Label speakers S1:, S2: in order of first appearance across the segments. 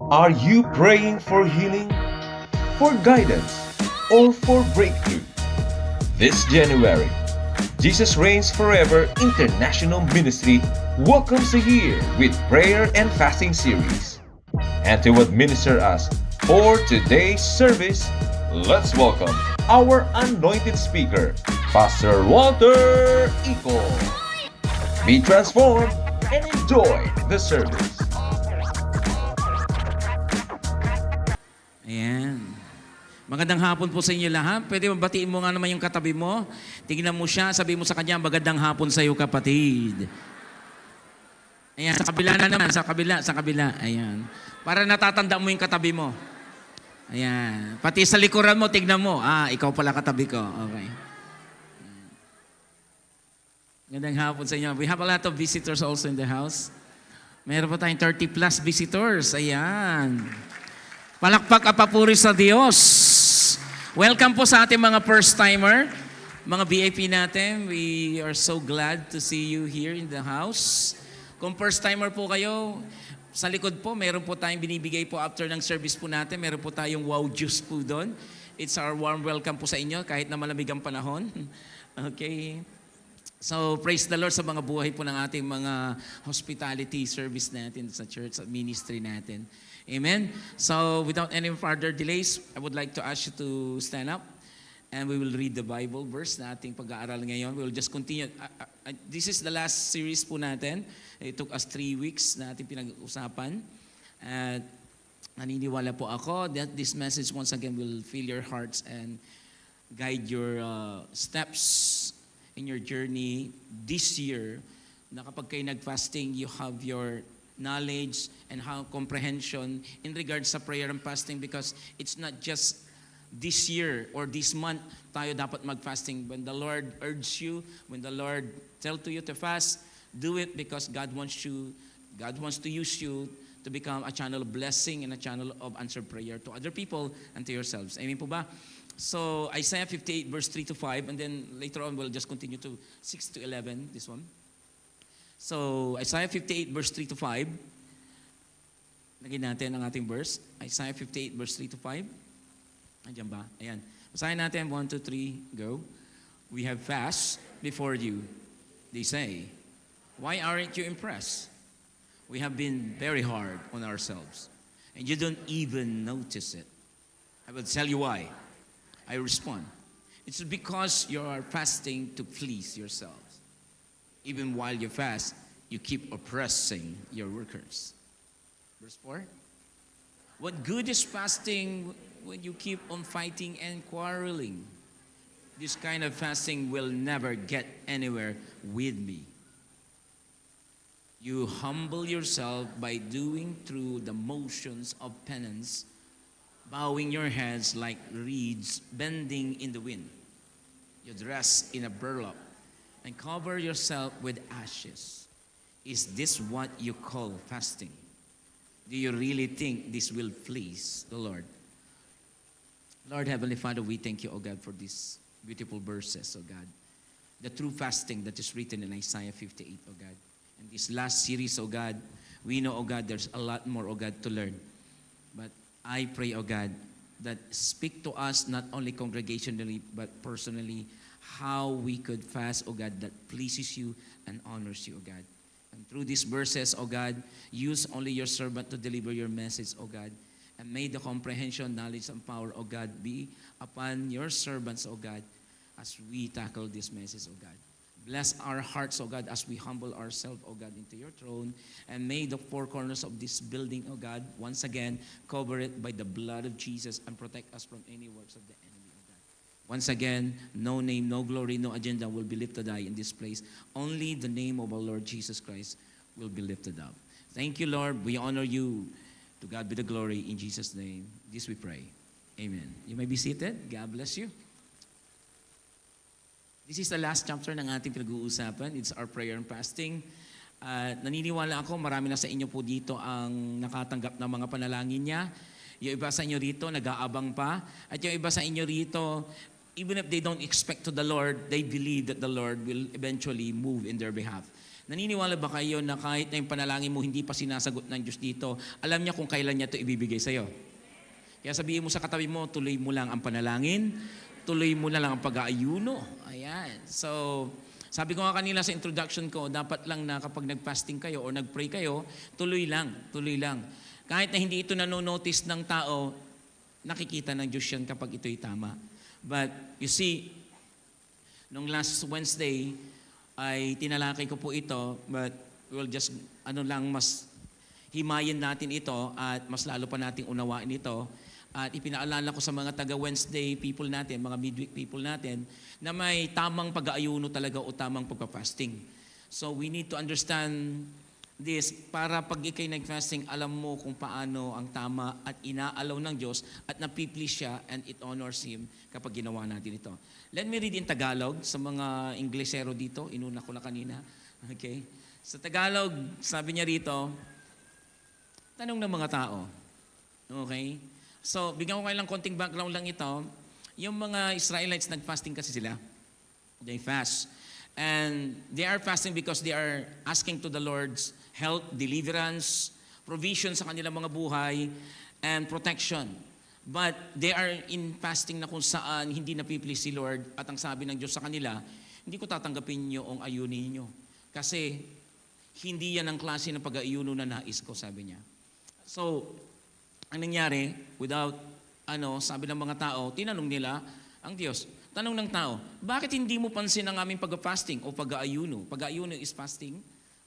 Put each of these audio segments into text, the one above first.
S1: Are you praying for healing, for guidance, or for breakthrough? This January, Jesus Reigns Forever International Ministry welcomes you here with prayer and fasting series. And to administer us for today's service, let's welcome our anointed speaker, Pastor Walter Iko. Be transformed and enjoy the service.
S2: Ayan. Magandang hapon po sa inyo lahat. Pwede mabatiin mo nga naman yung katabi mo. Tingnan mo siya, sabi mo sa kanya, magandang hapon sa iyo kapatid. Ayan, sa kabila na naman, sa kabila. Ayan. Para natatanda mo yung katabi mo. Ayan. Pati sa likuran mo, tignan mo. Ikaw pala katabi ko. Okay. Magandang hapon sa inyo. We have a lot of visitors also in the house. Meron pa tayong 30 plus visitors. Ayan. Palakpak at papuri sa Diyos. Welcome po sa ating mga first-timer, mga VIP natin. We are so glad to see you here in the house. Kung first-timer po kayo, sa likod po, meron po tayong binibigay po after ng service po natin. Meron po tayong wow juice po doon. It's our warm welcome po sa inyo kahit na malamig ang panahon. Okay. So, praise the Lord sa mga buhay po ng ating mga hospitality service natin sa church, sa ministry natin. Amen? So, without any further delays, I would like to ask you to stand up and we will read the Bible verse na ating pag-aaral ngayon. We will just continue. This is the last series po natin. It took us 3 weeks na ating pinag-usapan. At naniniwala po ako that this message once again will fill your hearts and guide your steps in your journey this year, na kapag kayo nag-fasting, you have your knowledge and how comprehension in regards sa prayer and fasting, because it's not just this year or this month tayo dapat mag-fasting. When the Lord urges you, when the Lord tell to you to fast, do it because God wants to use you to become a channel of blessing and a channel of answered prayer to other people and to yourselves. Amen po ba? So, Isaiah 58 verse 3 to 5, and then later on we'll just continue to 6 to 11, this one. So, Isaiah 58 verse 3 to 5. Lagyan natin ang ating verse. Isaiah 58 verse 3 to 5. Andiyan ba? Ayan. Basahin natin. 1, 2, 3, go. We have fast before you, they say. Why aren't you impressed? We have been very hard on ourselves, and you don't even notice it. I will tell you why. I respond. It's because you are fasting to please yourselves. Even while you fast, you keep oppressing your workers. Verse 4. What good is fasting when you keep on fighting and quarreling? This kind of fasting will never get anywhere with me. You humble yourself by doing through the motions of penance, bowing your heads like reeds bending in the wind. You dress in a burlap and cover yourself with ashes. Is this what you call fasting? Do you really think this will please the Lord? Lord Heavenly Father, we thank you, O God, for these beautiful verses, O God. The true fasting that is written in Isaiah 58, O God. In this last series, O God, we know, O God, there's a lot more, O God, to learn. But I pray, O God, that speak to us not only congregationally but personally, how we could fast, O God, that pleases you and honors you, O God. And through these verses, O God, use only your servant to deliver your message, O God. And may the comprehension, knowledge, and power, O God, be upon your servants, O God, as we tackle this message, O God. Bless our hearts, O God, as we humble ourselves, O God, into your throne. And may the four corners of this building, O God, once again, cover it by the blood of Jesus and protect us from any works of the enemy, O God. Once again, no name, no glory, no agenda will be lifted high in this place. Only the name of our Lord Jesus Christ will be lifted up. Thank you, Lord. We honor you. To God be the glory. In Jesus' name, this we pray. Amen. You may be seated. God bless you. This is the last chapter ng ating pinag-uusapan. It's our prayer and fasting. Naniniwala ako, marami na sa inyo po dito ang nakatanggap ng mga panalangin niya. Yung iba sa inyo rito, nag-aabang pa. At yung iba sa inyo rito, even if they don't expect to the Lord, they believe that the Lord will eventually move in their behalf. Naniniwala ba kayo na kahit na yung panalangin mo hindi pa sinasagot ng Diyos dito, alam niya kung kailan niya ito ibibigay sa'yo? Kaya sabihin mo sa katabi mo, tuloy mo lang ang panalangin, tuloy mo na lang ang pag-aayuno. Ayan. So, sabi ko nga kanina sa introduction ko, dapat lang na kapag nag-fasting kayo o nag-pray kayo, tuloy lang, tuloy lang. Kahit na hindi ito nanonotice ng tao, nakikita ng Diyos yan kapag ito'y tama. But, you see, nung last Wednesday, ay tinalakay ko po ito, but we'll just, mas himayin natin ito at mas lalo pa nating unawain ito. At ipinaalala ko sa mga taga-Wednesday people natin, mga midweek people natin, na may tamang pag-aayuno talaga o tamang pagpa-fasting. So we need to understand this para pag ikay nag-fasting, alam mo kung paano ang tama at inaalaw ng Diyos at napiplease siya and it honors Him kapag ginawa natin ito. Let me read in Tagalog sa mga Inglesero dito. Inuna ko na kanina. Okay? Sa Tagalog, sabi niya rito, tanong ng mga tao. Okay? So, bigyan ko kayo lang konting background lang ito. Yung mga Israelites, nag-fasting kasi sila. They fast. And they are fasting because they are asking to the Lord's help, deliverance, provision sa kanilang mga buhay, and protection. But they are in fasting na kung saan hindi napiplease si Lord at ang sabi ng Diyos sa kanila, hindi ko tatanggapin yung ayunin nyo. Kasi hindi yan ang klase ng pag-aayuno na nais ko, sabi niya. So, ang nangyari, sabi ng mga tao, tinanong nila ang Diyos. Tanong ng tao, bakit hindi mo pansin ang aming pag-fasting o pag-aayuno? Pag-aayuno is fasting.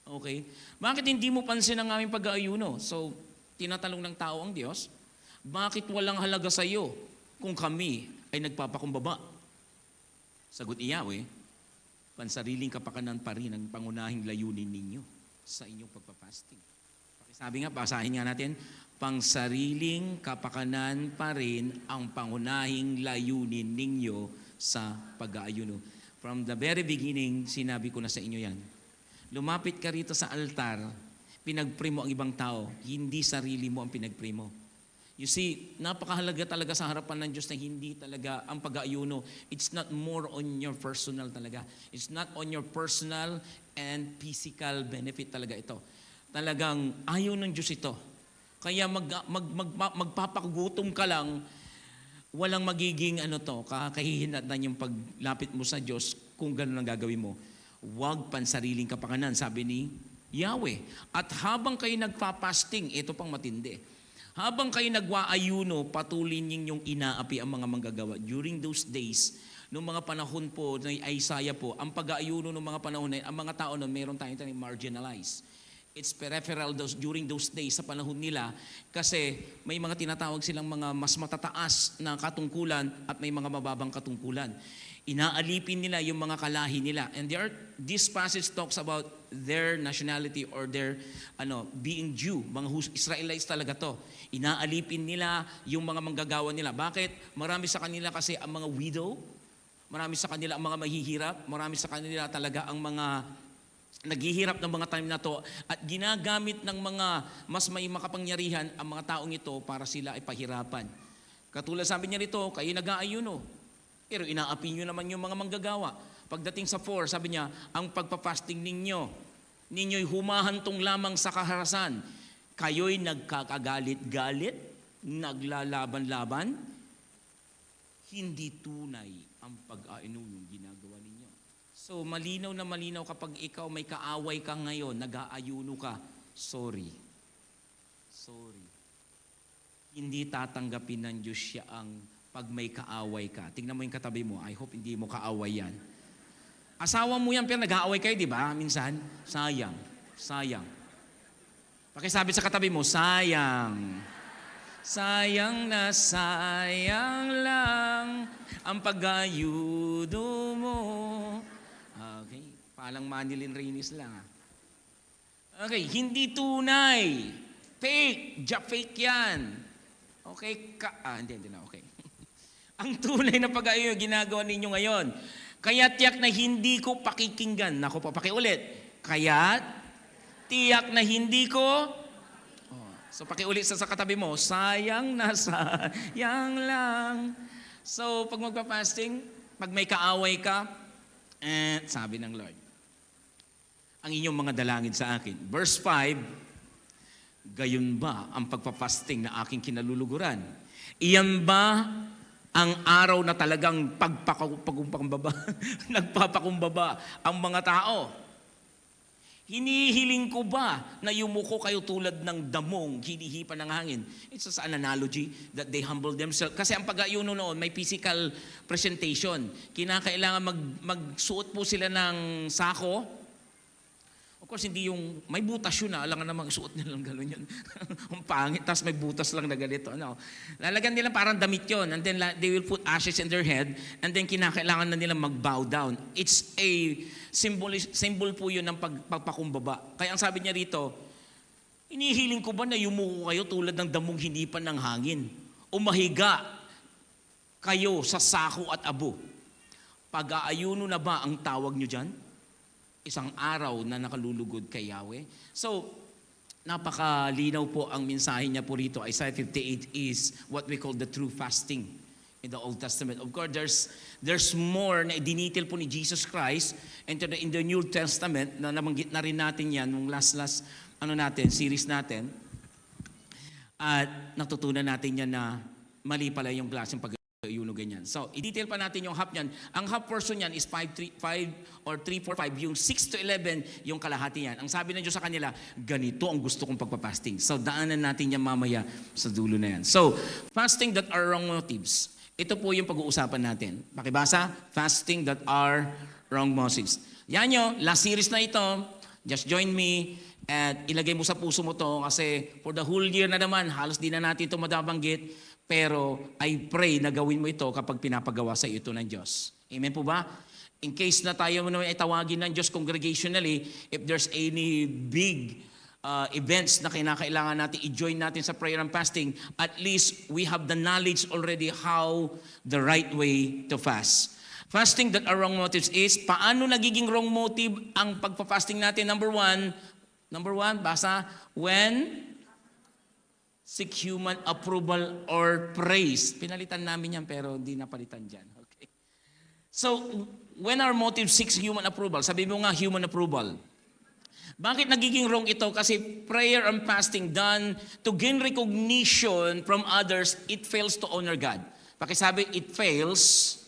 S2: Okay? Bakit hindi mo pansin ang aming pag-aayuno? So, tinatanong ng tao ang Diyos, bakit walang halaga sa iyo kung kami ay nagpapakumbaba? Sagot ni Yahweh, pansariling kapakanan pa rin ang pangunahing layunin ninyo sa inyong pagpapasting. Sabi nga, basahin nga natin, pangsariling kapakanan pa rin ang pangunahing layunin ninyo sa pag-aayuno. From the very beginning, sinabi ko na sa inyo yan. Lumapit ka rito sa altar, pinag-pray mo ang ibang tao, hindi sarili mo ang pinag-pray mo. You see, napakahalaga talaga sa harapan ng Diyos na hindi talaga ang pag-aayuno. It's not more on your personal talaga. It's not on your personal and physical benefit talaga ito. Talagang ayaw ng Diyos ito. Kaya magpapagutom ka lang, walang magiging kahihinatnan yung paglapit mo sa Diyos kung gano'n ang gagawin mo. Huwag pansariling kapakanan, sabi ni Yahweh. At habang kayo nagpapasting, ito pang matindi. Habang kayo nagwaayuno, patuloy ninyong inaapi ang mga manggagawa. During those days, noong mga panahon po, ng Isaiah po, ang pag-aayuno ng mga panahon na ang mga tao na meron tayong marginalized. It's peripheral during those days sa panahon nila kasi may mga tinatawag silang mga mas matataas na katungkulan at may mga mababang katungkulan. Inaalipin nila yung mga kalahi nila. And this passage talks about their nationality or their being Jew. Mga Israelites talaga to. Inaalipin nila yung mga manggagawa nila. Bakit? Marami sa kanila kasi ang mga widow, marami sa kanila ang mga mahihirap, marami sa kanila talaga ang mga naghihirap ng mga time na to at ginagamit ng mga mas may makapangyarihan ang mga taong ito para sila ay pahirapan. Katulad sabi niya rito, kayo nag-aayuno, pero inaapi nyo naman yung mga manggagawa. Pagdating sa 4, sabi niya, ang pagpapasting ninyo'y humahantong lamang sa kaharasan. Kayo'y nagkakagalit-galit, naglalaban-laban, hindi tunay ang pag-aayuno yung ginagawa ninyo. So, malinaw na malinaw kapag ikaw may kaaway ka ngayon, nag-aayuno ka, sorry. Hindi tatanggapin ng Diyos siya ang pag may kaaway ka. Tingnan mo yung katabi mo, I hope hindi mo kaaway yan. Asawa mo yan, pero nag-aaway kayo, di ba? Minsan, sayang. Pakisabi sa katabi mo, sayang. Sayang na sayang lang ang pag-aayuno mo. Okay, palang Manilin Reyes lang. Okay, hindi tunay. Fake, fake yan. Okay, hindi na, okay. Ang tunay na pag-aayuno ginagawa ninyo ngayon. Kaya tiyak na hindi ko pakikinggan. Naku po, pakiulit. Kaya tiyak na hindi ko. So pakiulit sa katabi mo, sayang na sayang lang. So pag magpa-fasting, pag may kaaway ka, sabi ng Lord, ang inyong mga dalangin sa akin. Verse 5, gayon ba ang pagpapasting na aking kinaluluguran? Iyan ba ang araw na talagang pagpakumbaba, nagpapakumbaba ang mga tao? Hinihiling ko ba na yumuko kayo tulad ng damong hinihipan ng hangin? It's just an analogy that they humble themselves. Kasi ang pag-ayuno noon, may physical presentation. Kinakailangan magsuot po sila ng sako. Of course, hindi yung may butas yun na. Alam nga naman, suot nila lang gano'n yun. Ang pangit, tapos may butas lang na ganito. No. Lalagyan nila parang damit yun. And then they will put ashes in their head. And then kinakailangan na nila mag-bow down. It's a symbol po yun ng pagpakumbaba. Kaya ang sabi niya rito, inihiling ko ba na yumuko kayo tulad ng damong hinipan ng hangin? O mahiga kayo sa sako at abo? Pag-aayuno na ba ang tawag nyo dyan? Isang araw na nakalulugod kay Yahweh. So, napakalinaw po ang mensahe niya po rito. Isaiah 58 is what we call the true fasting in the Old Testament. Of course, there's more na idinitil po ni Jesus Christ in the New Testament na nabanggit na rin natin yan nung last series natin. At natutunan natin yan na mali pala yung klaseng pag-ayuno ganyan. So, i-detail pa natin yung half niyan. Ang half portion niyan is 5 or 3, 4, 5. Yung 6 to 11, yung kalahati niyan. Ang sabi ng Diyos sa kanila, ganito ang gusto kong pagpapasting. So, daanan natin yan mamaya sa dulo na yan. So, fasting that are wrong motives. Ito po yung pag-uusapan natin. Pakibasa, fasting that are wrong motives. Yan nyo, last series na ito. Just join me at ilagay mo sa puso mo to kasi for the whole year na naman, halos di na natin ito madabanggit. Pero I pray na gawin mo ito kapag pinapagawa sa iyo ito ng Diyos. Amen po ba? In case na tayo naman ay tawagin ng Diyos congregationally, if there's any big events na kinakailangan natin i-join natin sa prayer and fasting, at least we have the knowledge already how the right way to fast. Fasting that are wrong motives is, paano nagiging wrong motive ang pagpa-fasting natin? Number one, basa, when seek human approval or praise. Pinalitan namin yan pero hindi napalitan dyan. Okay. So, when our motive seeks human approval, sabi mo nga human approval. Bakit nagiging wrong ito? Kasi prayer and fasting done to gain recognition from others, it fails to honor God. Pakisabi, it fails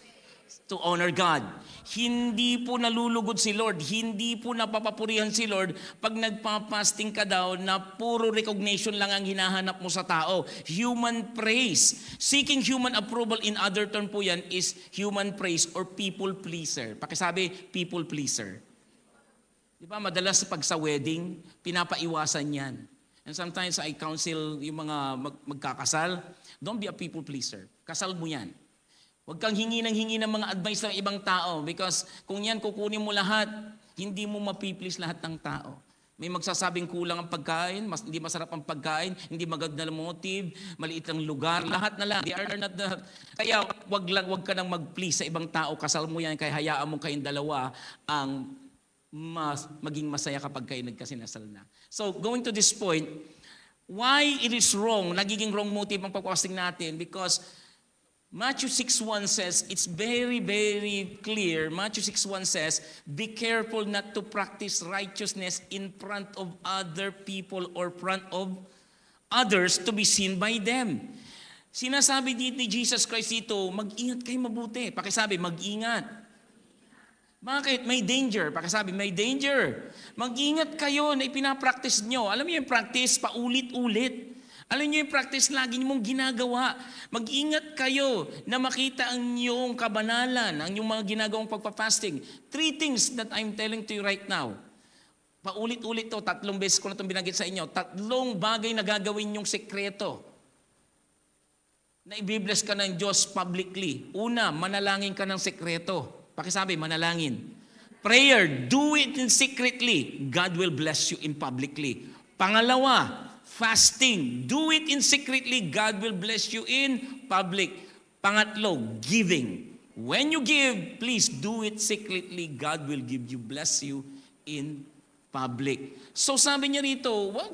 S2: to honor God. Hindi po nalulugod si Lord, hindi po napapapurihan si Lord pag nagpa-fasting ka daw na puro recognition lang ang hinahanap mo sa tao. Human praise. Seeking human approval in other term po yan is human praise or people pleaser. Pakisabi, people pleaser. Di ba, madalas pag sa wedding, pinapaiwasan yan. And sometimes I counsel yung mga magkakasal, don't be a people pleaser. Kasal mo yan. Huwag kang hingi ng mga advice ng ibang tao because kung yan kukunin mo lahat, hindi mo mapiplease lahat ng tao. May magsasabing kulang ang pagkain, hindi masarap ang pagkain, hindi maganda ang motive, maliit ang lugar, lahat na lang. They are not the... Kaya wag ka nang mag-please sa ibang tao, kasal mo yan, kaya hayaan mo kayong dalawa ang maging masaya kapag kayo nagkasinasal na. So going to this point, why it is wrong, nagiging wrong motive ang pagpapasting natin? Because Matthew 6:1 says, it's very, very clear. Matthew 6:1 says, be careful not to practice righteousness in front of other people or front of others to be seen by them. Sinasabi dito ni Jesus Christ dito, mag-ingat kayo mabuti. Pakisabi, mag-ingat. Bakit? May danger. Pakisabi, may danger. Mag-ingat kayo na ipinapractice nyo. Alam niyo yung practice, paulit-ulit. Alam niyo yung practice lagi niyo mong ginagawa. Mag-ingat kayo na makita ang inyong kabanalan, ang inyong mga ginagawang pagpa-fasting. 3 things that I'm telling to you right now. Paulit-ulit to, 3 beses ko na itong binanggit sa inyo. 3 bagay na gagawin yung sekreto. Na i-bless ka ng Diyos publicly. Una, manalangin ka ng sekreto. Pakisabi, manalangin. Prayer, do it in secretly. God will bless you in publicly. Pangalawa, fasting. Do it in secretly. God will bless you in public. Pangatlo, giving. When you give, please do it secretly. God will bless you in public. So sabi niya rito, well,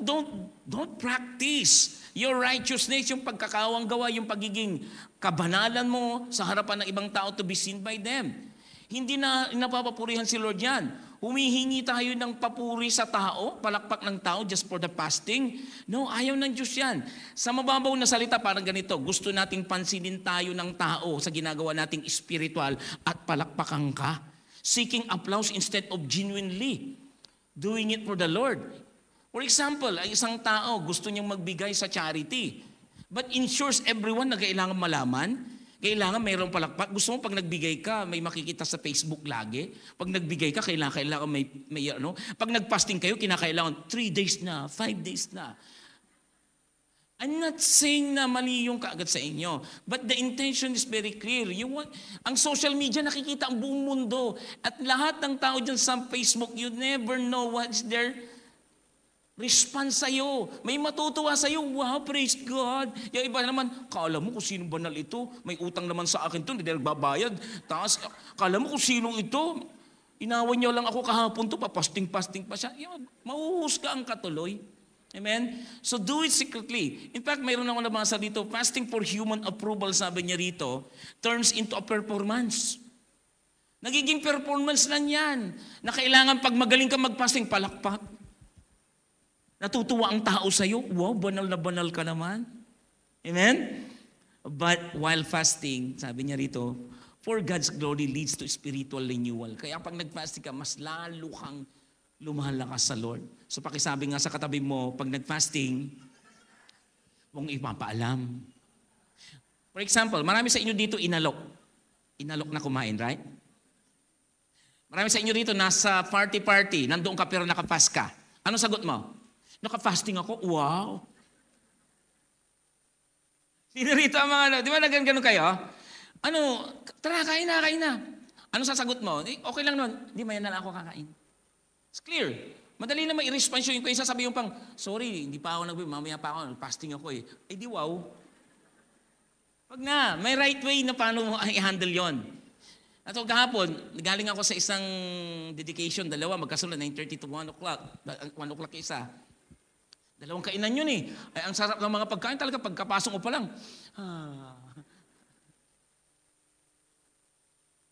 S2: don't practice your righteousness, yung pagkakawang gawa, yung pagiging kabanalan mo sa harapan ng ibang tao to be seen by them. Hindi na napapapurihan si Lord yan. Humihingi tayo ng papuri sa tao, palakpak ng tao just for the fasting. No, ayaw ng Diyos yan. Sa mababaw na salita, parang ganito, gusto nating pansinin tayo ng tao sa ginagawa nating spiritual at palakpakan ka. Seeking applause instead of genuinely doing it for the Lord. For example, ay isang tao gusto niyang magbigay sa charity, but ensures everyone na kailangan malaman. Kailangan mayroong palakpak. Gusto mo pag nagbigay ka, may makikita sa Facebook lagi. Pag nagbigay ka, kailangan may ano. Pag nagpasting kayo, kinakailangan 3 days na, 5 days na. I'm not saying na mali yung kaagad sa inyo. But the intention is very clear. Ang social media, nakikita ang buong mundo. At lahat ng tao dyan sa Facebook, you never know what's their response sa'yo. May matutuwa sa'yo. Wow, praise God. Yung iba naman, kala mo kung sino banal ito. May utang naman sa akin ito, hindi na nagbabayad. Tapos, kala mo kung sinong ito. Inawan niyo lang ako kahapon to, papasting-pasting pa siya. Yun, mahuhusga ang katuloy. Amen? So do it secretly. In fact, mayroon ako nabasa dito, fasting for human approval, sabi niya rito, turns into a performance. Nagiging performance lang yan. Na kailangan pag magaling ka mag-fasting, palakpak. Natutuwa ang tao sa'yo. Wow, banal na banal ka naman. Amen? But while fasting, sabi niya rito, for God's glory leads to spiritual renewal. Kaya pag nag-fasting ka, mas lalo kang lumalakas sa Lord. So pakisabi nga sa katabi mo, pag nag-fasting, mong ipapaalam. For example, marami sa inyo dito inalok. Inalok na kumain, right? Marami sa inyo dito nasa party-party, nandoon ka pero nakapas ka. Ano sagot mo? Naka-fasting ako? Wow! Sino rito ang mga, di ba nagano kayo? Ano, tara, kain na. Ano sasagot mo? Okay lang nun. Hindi, maya na lang ako kakain. It's clear. Madali naman i-response yung isa, sabi yung pang, sorry, hindi pa ako mamaya pa ako, fasting ako eh. Eh di wow. Wag na, may right way na paano mo i-handle yon. At kahapon, galing ako sa isang dedication, dalawa, magkasunod, 9:30 to 1 o'clock. 1 o'clock isa. Dalawang kainan yun eh. Ay, ang sarap ng mga pagkain talaga, pagkapasok mo pa lang.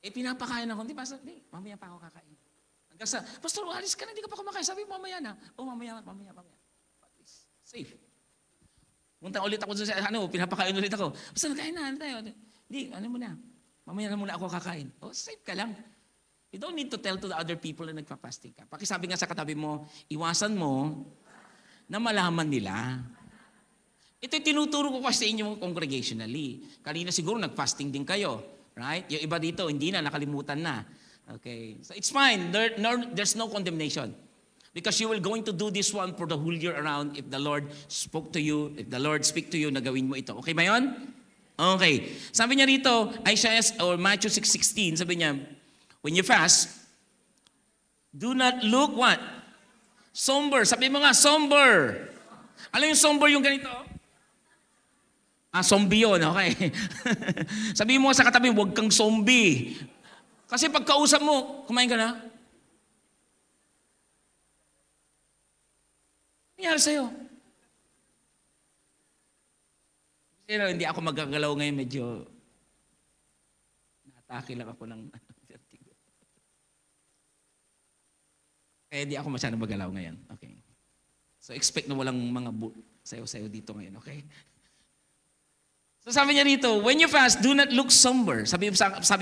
S2: Pinapakain ako. Hindi, mamaya pa ako kakain. Hanggang sa, Pastor, alis ka na, hindi ka pa kumakain. Sabi mo, mamaya na. Mamaya. But it's safe. Punta ulit ako sa, pinapakain ulit ako. Pastor, kain na, tayo. Hindi, muna. Mamaya na muna ako kakain. Safe ka lang. You don't need to tell to the other people na nagpa-fasting ka. Pakisabi nga sa katabi mo, iwasan mo na malaman nila. Ito'y tinuturo ko kasi sa inyo congregationally. Kanina siguro nag-fasting din kayo. Right? Yung iba dito, hindi na, nakalimutan na. Okay. So it's fine. There's no condemnation. Because you will going to do this one for the whole year around if the Lord spoke to you, if the Lord speak to you, na gawin mo ito. Okay ba yun? Okay. Sabi niya rito, Isaiah or Matthew 6:16, sabi niya, when you fast, do not look what? Somber. Sabi mo nga, somber. Alam yung somber yung ganito? Zombie yun, okay. Sabi mo sa katabi, huwag kang zombie. Kasi pagkausap mo, kumain ka na? Ano nangyari sa'yo? Pero hindi ako magagalaw ngayon, medyo naatake lang ako ng vertigo. Kaya hindi ako masyadong magalaw ngayon. Okay. So expect na walang mga sayo-sayo dito ngayon, okay? So sabi niya rito, when you fast, do not look somber. Sabi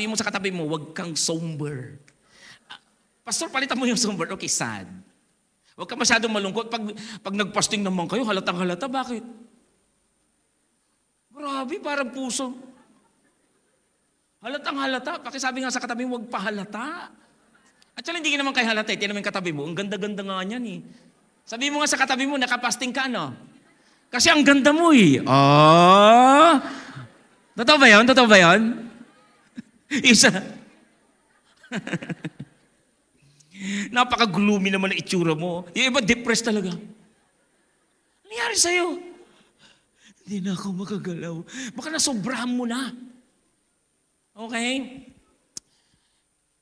S2: mo sa katabi mo, huwag kang somber. Pastor, palitan mo yung somber. Okay, sad. Huwag ka masyadong malungkot. Pag nagpasting naman kayo, halatang halata. Bakit? Grabe, parang puso. Halatang halata. Pakisabi nga sa katabi mo, huwag pahalata. Actually, hindi naman kayo halata. Tingnan mo yung katabi mo. Ang ganda-ganda nga niyan eh. Sabi mo nga sa katabi mo, nakapasting ka, no? Kasi ang ganda mo eh. Totoo ba yun? Totoo ba yun? Isa. Napaka-gloomy naman ang itsura mo. Yung iba, depressed talaga. Ano nangyari sa'yo? Hindi na ako makagalaw. Baka nasobrahan mo na. Okay?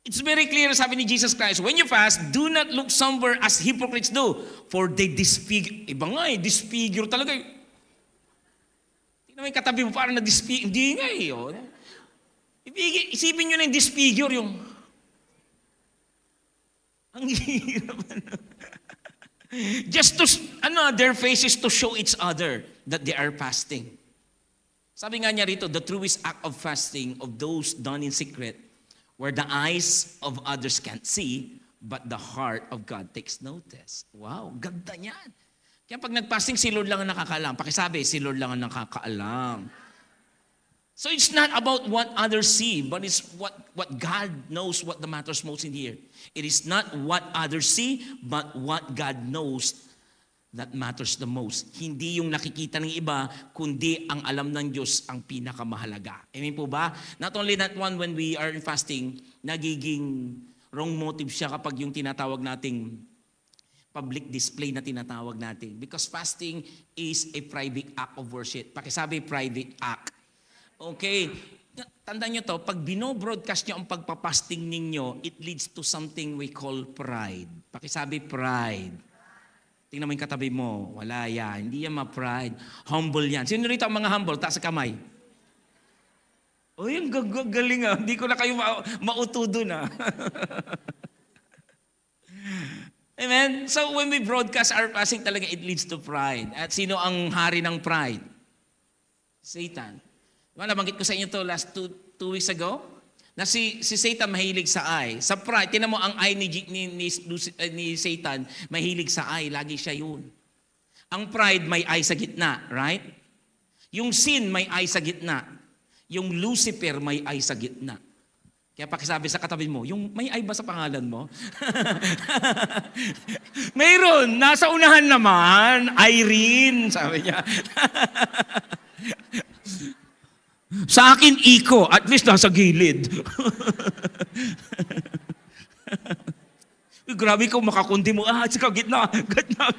S2: It's very clear, sabi ni Jesus Christ, when you fast, do not look somber as hypocrites do, for they disfigure. Iba nga eh, disfigure talaga eh. Tingnan mo yung katabi mo, parang na-disfigure. Hindi nga eh. Oh. Isipin nyo na yung disfigure yung... Ang hirap. Ano? Just to, their faces to show each other that they are fasting. Sabi nga niya rito, the truest act of fasting of those done in secret, where the eyes of others can't see, but the heart of God takes notice. Wow, ganda niyan. Kaya pag nagpasting, si Lord lang ang nakakaalam. Pakisabi, si Lord lang ang nakakaalam. So it's not about what others see, but it's what God knows what the matters most in here. It is not what others see, but what God knows that matters the most. Hindi yung nakikita ng iba, kundi ang alam ng Diyos ang pinakamahalaga. Amen po ba? Not only that one, when we are in fasting, nagiging wrong motive siya kapag yung tinatawag nating public display na tinatawag natin. Because fasting is a private act of worship. Pakisabi, private act. Okay, tandaan nyo to, pag binobroadcast nyo ang pagpapasting ninyo, it leads to something we call pride. Pakisabi, pride. Tingnan mo yung katabi mo, wala yan, hindi yan ma-pride. Humble yan. Sino rito ang mga humble? Taas sa kamay. Uy, ang galing ah. Hindi ko na kayo mauto dun ah. Amen? So when we broadcast our fasting talaga, it leads to pride. At sino ang hari ng pride? Satan. Diba, nabanggit ko sa inyo to last two weeks ago, na si Satan mahilig sa eye. Sa pride, tinan mo ang eye ni Satan, mahilig sa eye. Lagi siya yun. Ang pride may eye sa gitna, right? Yung sin may eye sa gitna. Yung Lucifer may eye sa gitna. Kaya pakisabi sa katabi mo, yung may eye ba sa pangalan mo? Mayroon, nasa unahan naman, Irene, sabi niya. Sa akin, Iko. At least nasa gilid. Grabe ko, makakundi mo. Sika, gitna. Gitna.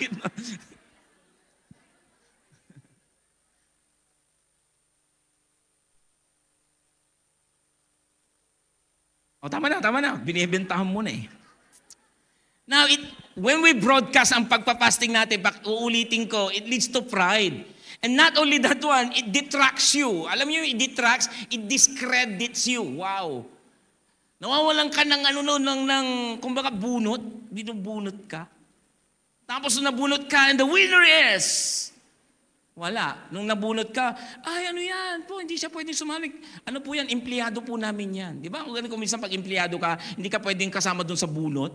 S2: O, tama na. Binibentahan mo na eh. Now, when we broadcast ang pagpapasting natin, uulitin ko, it leads to pride. And not only that one, it detracts you. Alam niyo, it detracts, it discredits you. Wow. Nawawalan ka ng kumbaga bunot. Binubunot ka. Tapos nung nabunot ka, and the winner is, wala. Nung nabunot ka, ano yan po, hindi siya pwedeng sumali. Ano po yan, empleyado po namin yan. Di ba? Kung minsan pag empleyado ka, hindi ka pwedeng kasama dun sa bunot.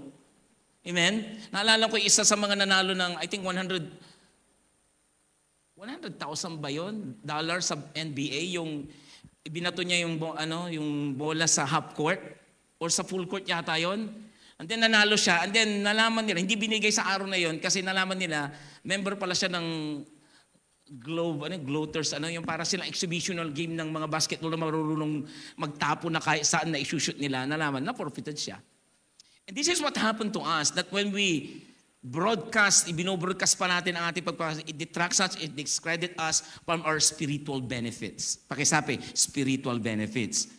S2: Amen? Naalala ko isa sa mga nanalo ng, I think 100,000 ba yun? Dollar sa NBA, yung ibinato niya yung bola sa half court or sa full court yata yun. And then nanalo siya, and then nalaman nila, hindi binigay sa araw na yun kasi nalaman nila, member pala siya ng Gloaters, yung para silang exhibitional game ng mga basketball na marunong magtapo na kahit saan na isushoot nila, nalaman na forfeited siya. And this is what happened to us, that when we binobroadcast pa natin ang ating pagpapasok, it detracts us, it discredits us from our spiritual benefits. Pakisabi, spiritual benefits.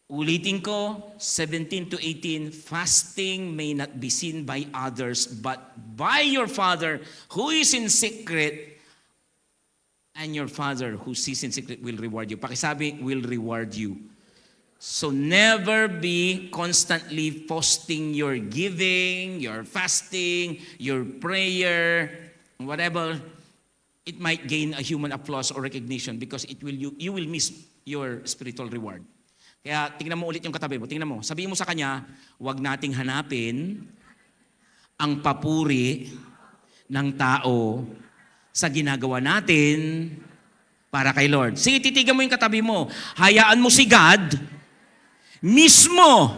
S2: Ulitin ko, 17 to 18, fasting may not be seen by others, but by your Father who is in secret, and your Father who sees in secret will reward you. Pakisabi, will reward you. So never be constantly posting your giving, your fasting, your prayer, whatever. It might gain a human applause or recognition because you will miss your spiritual reward. Kaya tingnan mo ulit yung katabi mo. Tingnan mo. Sabihin mo sa kanya, huwag nating hanapin ang papuri ng tao sa ginagawa natin para kay Lord. Sige, titigan mo yung katabi mo. Hayaan mo si God mismo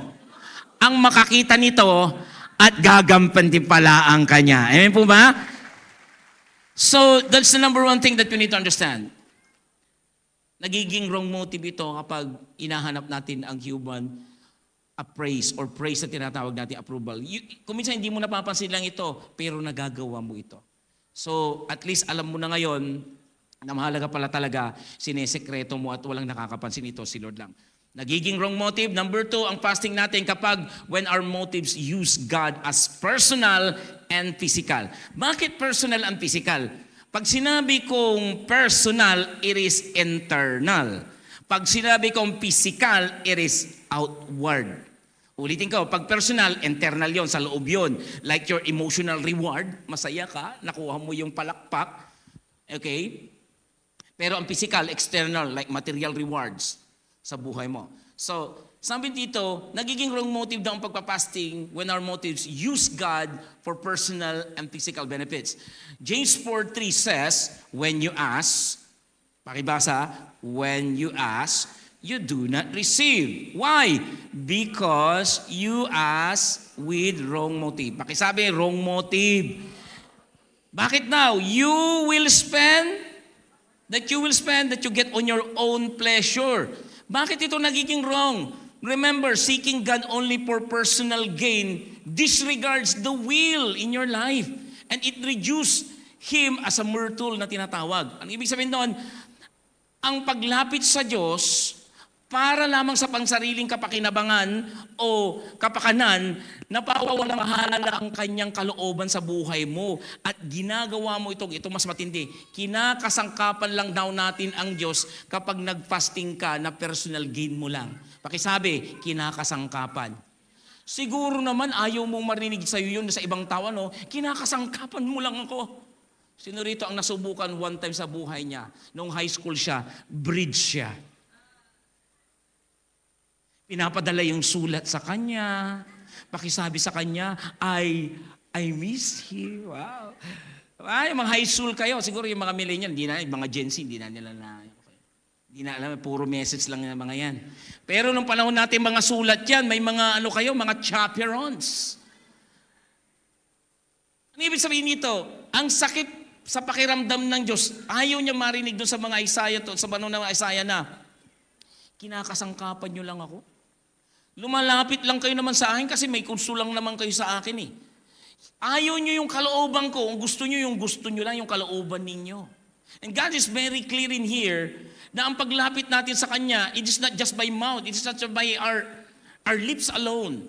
S2: ang makakita nito at gagampantimpalaan kanya. Amen po ba? So, that's the number one thing that we need to understand. Nagiging wrong motive ito kapag inahanap natin ang human praise or praise na tinatawag natin approval. Kung minsan hindi mo napapansin lang ito, pero nagagawa mo ito. So, at least alam mo na ngayon na mahalaga pala talaga, sinesekreto mo at walang nakakapansin ito, si Lord lang. Nagiging wrong motive. Number 2, ang fasting natin kapag when our motives use God as personal and physical. Bakit personal and physical? Pag sinabi kong personal, it is internal. Pag sinabi kong physical, it is outward. Ulitin ko, pag personal, internal yon, sa loob yon. Like your emotional reward, masaya ka, nakuha mo yung palakpak. Okay? Pero ang physical, external, like material rewards sa buhay mo. So, sabi dito, nagiging wrong motive daw ang pagpapasting when our motives use God for personal and physical benefits. James 4:3 says, when you ask, pakibasa, when you ask, you do not receive. Why? Because you ask with wrong motive. Pakisabi, wrong motive. Bakit now? You will spend that you get on your own pleasure. Bakit ito nagiging wrong? Remember, seeking God only for personal gain disregards the will in your life. And it reduces Him as a mere tool na tinatawag. Ang ibig sabihin doon, ang paglapit sa Diyos para lamang sa pansariling kapakinabangan o kapakanan, napawawala ang kanyang kalooban sa buhay mo at ginagawa mo ito mas matindi. Kinakasangkapan lang daw natin ang Diyos kapag nag-fasting ka na personal gain mo lang. Pakisabi, kinakasangkapan. Siguro naman ayaw mong marinig sa iyo yun sa ibang tao, no? Kinakasangkapan mo lang ako. Sino rito ang nasubukan one time sa buhay niya? Noong high school siya, bridge siya. Pinapadala yung sulat sa kanya. Pakisabi sa kanya, I miss you. Wow. Ay, mga high school kayo. Siguro yung mga millennial, mga Gen Z, hindi na nila hindi na alam, puro message lang yung mga yan. Pero nung panahon natin mga sulat yan, may mga mga chaperons. Ano ibig sabihin nito? Ang sakit sa pakiramdam ng Diyos, ayaw niya marinig doon sa mga Isaiah, sa panahon ng Isaiah na, kinakasangkapan niyo lang ako. Lumalapit lang kayo naman sa akin kasi may kurso lang naman kayo sa akin eh. Ayaw nyo yung kalooban ko. Kung gusto nyo, yung gusto nyo lang yung kalooban ninyo. And God is very clear in here na ang paglapit natin sa Kanya, it is not just by mouth, it is not just by our lips alone.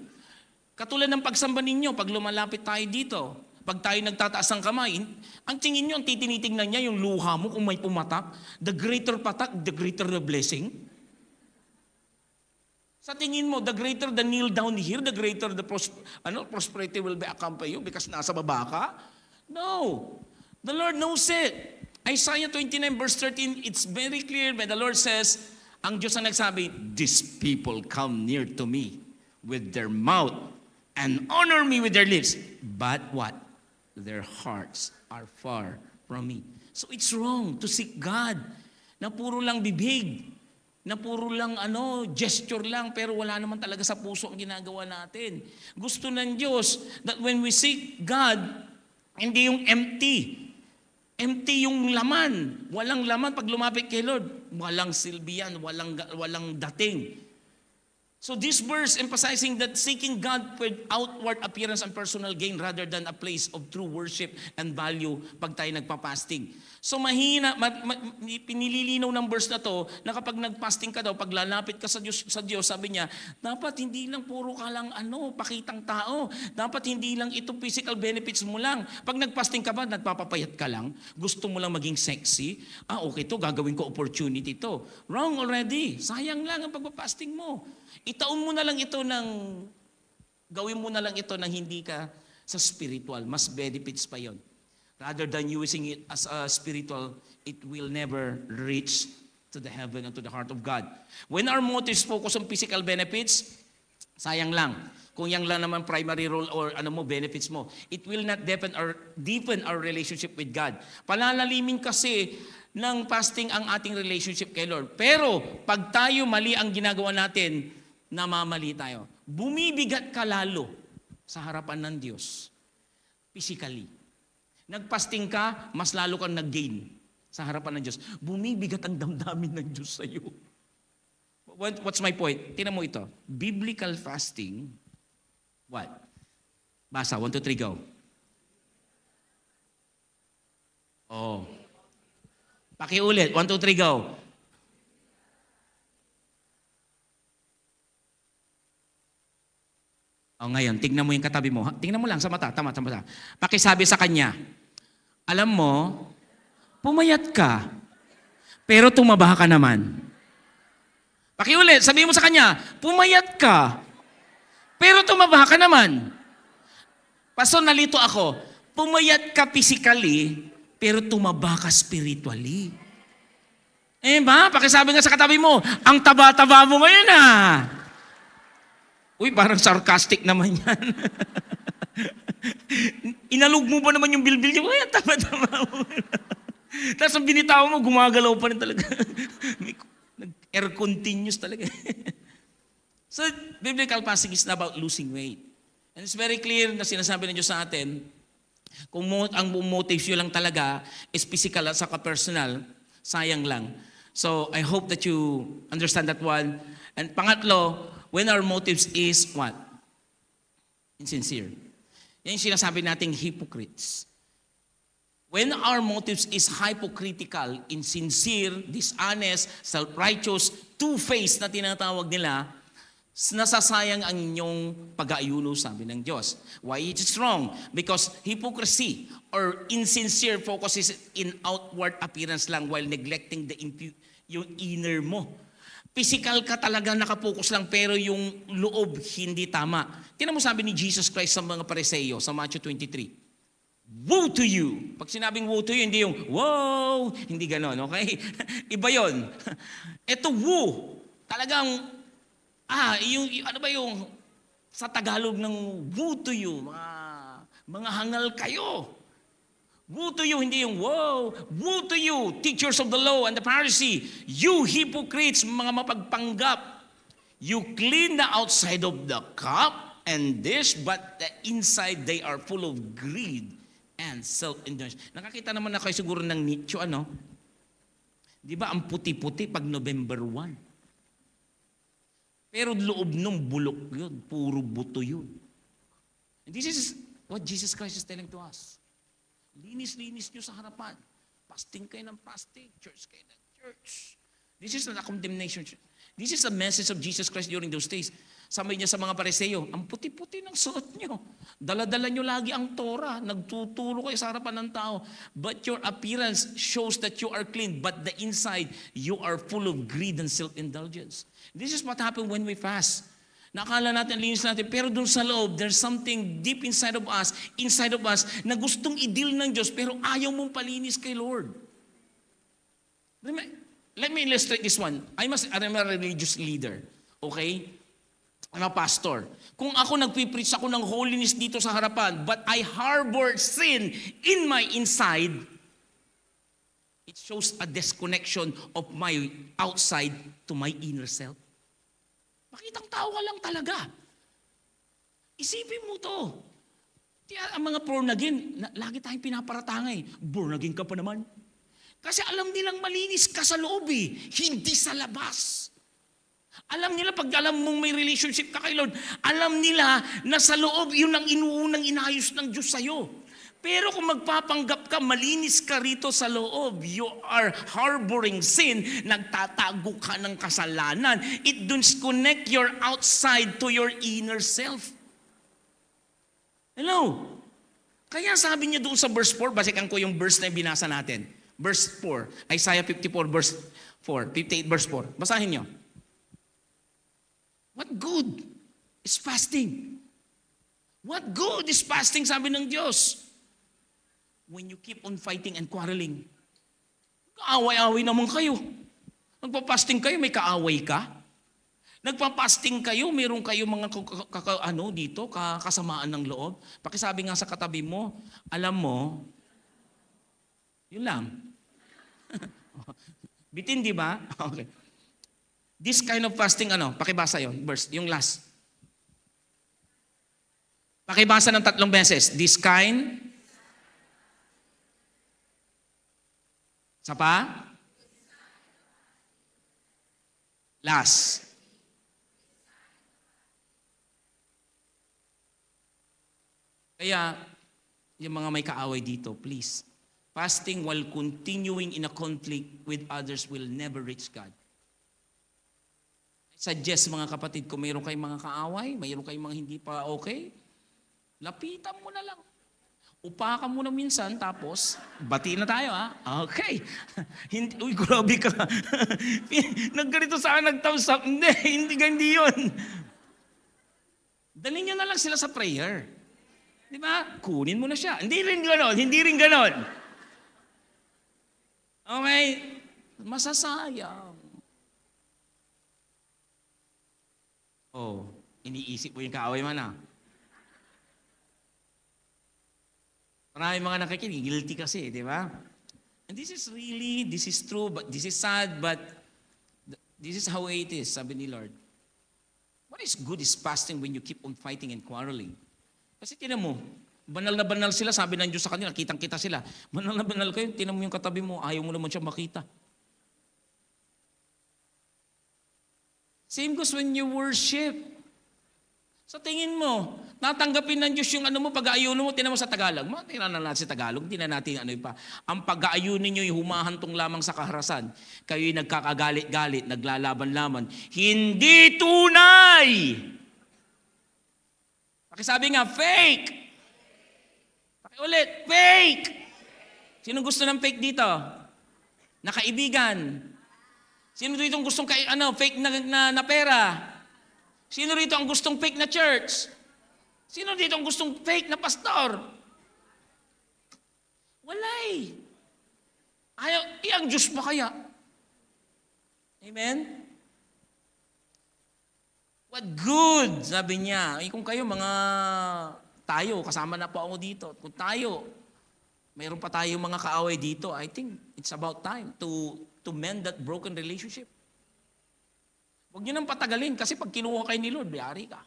S2: Katulad ng pagsamba ninyo, pag lumalapit tayo dito, pag tayo nagtataas ng kamay, ang tingin nyo, ang titinitingnan niya, yung luha mo kung may pumatak, the greater patak, the greater the blessing. Sa tingin mo, the greater the kneel down here, the greater the prosperity will be accompany you because nasa baba ka? No. The Lord knows it. Isaiah 29 verse 13, it's very clear when the Lord says, ang Diyos ang nagsabi, these people come near to me with their mouth and honor me with their lips. But what? Their hearts are far from me. So it's wrong to seek God na puro lang bibig. Na puro lang gesture lang, pero wala naman talaga sa puso ang ginagawa natin. Gusto ng Diyos that when we seek God, hindi yung empty. Empty yung laman. Walang laman pag lumapit kay Lord. Walang silbi yan, walang dating. So this verse emphasizing that seeking God with outward appearance and personal gain rather than a place of true worship and value pag tayo nagpa-fasting. So mahina, pinililinaw ng verse na to na kapag nag-fasting ka daw, pag lalapit ka sa Diyos, sabi niya, dapat hindi lang puro ka lang pakitang tao. Dapat hindi lang ito physical benefits mo lang. Pag nag-fasting ka ba, nagpapapayat ka lang? Gusto mo lang maging sexy? Okay to, gagawin ko opportunity to. Wrong already. Sayang lang ang pagpa-fasting mo. Gawin mo na lang ito nang hindi ka sa spiritual. Mas benefits pa yon. Rather than using it as a spiritual, it will never reach to the heaven and to the heart of God. When our motives focus on physical benefits, sayang lang. Kung yan lang naman primary role or benefits mo, it will not deepen our relationship with God. Palalalimin kasi ng fasting ang ating relationship kay Lord. Pero pag tayo mali ang ginagawa natin, namamali tayo. Bumibigat ka lalo sa harapan ng Diyos. Physically. Nagpasting ka, mas lalo kang nag-gain sa harapan ng Diyos. Bumibigat ang damdamin ng Diyos sa iyo. What's my point? Tingnan mo ito. Biblical fasting, what? Basa, 1, 2, 3, go. Pakiulit, 1, 2, 3, go. Ngayon, tingnan mo yung katabi mo. Tingnan mo lang sa mata, tama. Pakisabi sa kanya, alam mo, pumayat ka, pero tumaba ka naman. Pakiulit, sabihin mo sa kanya, pumayat ka, Pero tumaba ka naman. Pastor, nalito ako. Pumayat ka physically, pero tumaba ka spiritually. Eh ba? Pakisabi nga sa katabi mo, ang taba-taba mo ngayon Uy, parang sarcastic naman yan. Inalog mo ba naman yung bilbil niya? Uy, ang taba-taba mo. Tapos ang binitaw mo, gumagalaw pa rin talaga. Air continuous talaga. So, biblical passage is about losing weight. And it's very clear na sinasabi ng Diyos sa atin, kung ang motives nyo lang talaga is physical at saka personal, sayang lang. So, I hope that you understand that one. And pangatlo, when our motives is what? Insincere. Yan yung sinasabi nating hypocrites. When our motives is hypocritical, insincere, dishonest, self-righteous, two-faced na tinatawag nila, nasasayang ang inyong pag-aayuno, sabi ng Diyos. Why it is wrong? Because hypocrisy or insincere focuses in outward appearance lang while neglecting yung inner mo. Physical ka talaga nakapokus lang pero yung loob hindi tama. Tingnan mo sabi ni Jesus Christ sa mga Pariseo sa Matthew 23. Woe to you! Pag sinabing woe to you, hindi yung wow! Hindi ganon, okay? Iba yon. Ito woe. Talagang yung ano ba yung sa Tagalog ng woe to you, mga hangal kayo. Woe to you, hindi yung wow. Woe to you, teachers of the law and the Pharisee. You hypocrites, mga mapagpanggap. You clean the outside of the cup and dish, but the inside they are full of greed and self-indulgence. Nakakita naman na kayo siguro ng nicho, ano? Di ba ang puti-puti pag November 1? Pero loob nung bulok yun, puro buto yun. And this is what Jesus Christ is telling to us. Linis-linis nyo sa harapan. Fasting kayo ng fasting. Church kayo ng church. This is not a condemnation. This is a message of Jesus Christ during those days. Sabi niya sa mga Pariseo, ang puti-puti ng suot nyo. Dala-dala nyo lagi ang Torah. Nagtuturo kayo sa harapan ng tao. But your appearance shows that you are clean. But the inside, you are full of greed and self-indulgence. This is what happened when we fast. Nakala natin, linis natin, pero dun sa loob, there's something deep inside of us, na gustong i-deal ng Diyos, pero ayaw mong palinis kay Lord. Let me illustrate this one. I'm a religious leader. Okay? I'm a pastor. Kung ako nagpipreach ako ng holiness dito sa harapan, but I harbor sin in my inside, it shows a disconnection of my outside to my inner self. Makitang tao ka lang talaga. Isipin mo to. Kaya ang mga born again, lagi tayong pinaparatangay. Born again ka pa naman. Kasi alam nilang malinis ka sa loob hindi sa labas. Alam nila pag alam mong may relationship ka kay Lord, alam nila na sa loob yun ang inuunang inayos ng Diyos sa'yo. Pero kung magpapanggap ka, malinis ka rito sa loob, you are harboring sin, nagtatago ka ng kasalanan. It disconnect your outside to your inner self. Hello? Kaya sabi niya doon sa verse 4, basikan ko yung verse na binasa natin. Verse 4, Isaiah 54 verse 4, 58 verse 4. Basahin niyo. What good is fasting? What good is fasting, sabi ng Diyos? When you keep on fighting and quarreling, kaaway-away naman kayo. Nagpa-fasting kayo, may kaaway ka. Nagpa-fasting kayo, meron kayo mga dito, kasamaan ng loob. Pakisabi nga sa katabi mo, alam mo, yun lang. Bitin, di ba? Okay. This kind of fasting, pakibasa yon, verse, yung last. Pakibasa ng 3 beses. This kind. Sa pa? Last. Kaya, yung mga may kaaway dito, please, fasting while continuing in a conflict with others will never reach God. I suggest mga kapatid, kung mayroon kayong mga kaaway, mayroon kayong mga hindi pa okay, lapitan mo na lang. Upakan mo na minsan, tapos, bati na tayo, Okay. Uy, grabe ka. Nagganito saan nagtamsak? Hindi yun. Dalhin nyo na lang sila sa prayer. Di ba? Kunin mo na siya. Hindi rin ganon, hindi rin ganon. Okay? Masasayang. Oh, iniisip mo yung kaaway man ah. Maraming mga nakikinig, guilty kasi, di ba? And this is true, but this is sad, but this is how it is, sabi ni Lord. What is good is fasting when you keep on fighting and quarreling. Kasi tinan mo, banal na banal sila, sabi ng Diyos sa kanila, kitang-kita sila. Banal na banal kayo, tinan mo yung katabi mo, ayaw mo naman siya makita. Same goes when you worship. Sa tingin mo, natanggapin ng Diyos yung pag-aayuno mo, tinan mo sa Tagalog. Tira na natin sa Tagalog, hindi na natin pa. Ang pag-aayunin nyo yung humahantong lamang sa kaharasan. Kayo'y nagkakagalit-galit, naglalaban-laban. Hindi tunay! Pakisabi nga, fake! Pakiulit, fake! Sino gusto ng fake dito? Nakaibigan. Sino dito ang gustong fake na pera? Sino rito ang gustong fake na church? Sino dito ang gustong fake na pastor? Walay. Ayaw, ang Diyos pa kaya? Amen? What good, sabi niya. Kung kayo tayo, kasama na po ako dito. Kung tayo, mayroon pa tayo mga kaaway dito, I think it's about time to mend that broken relationship. Huwag nyo nang patagalin kasi pag kinuha kayo ni Lord, biyari ka.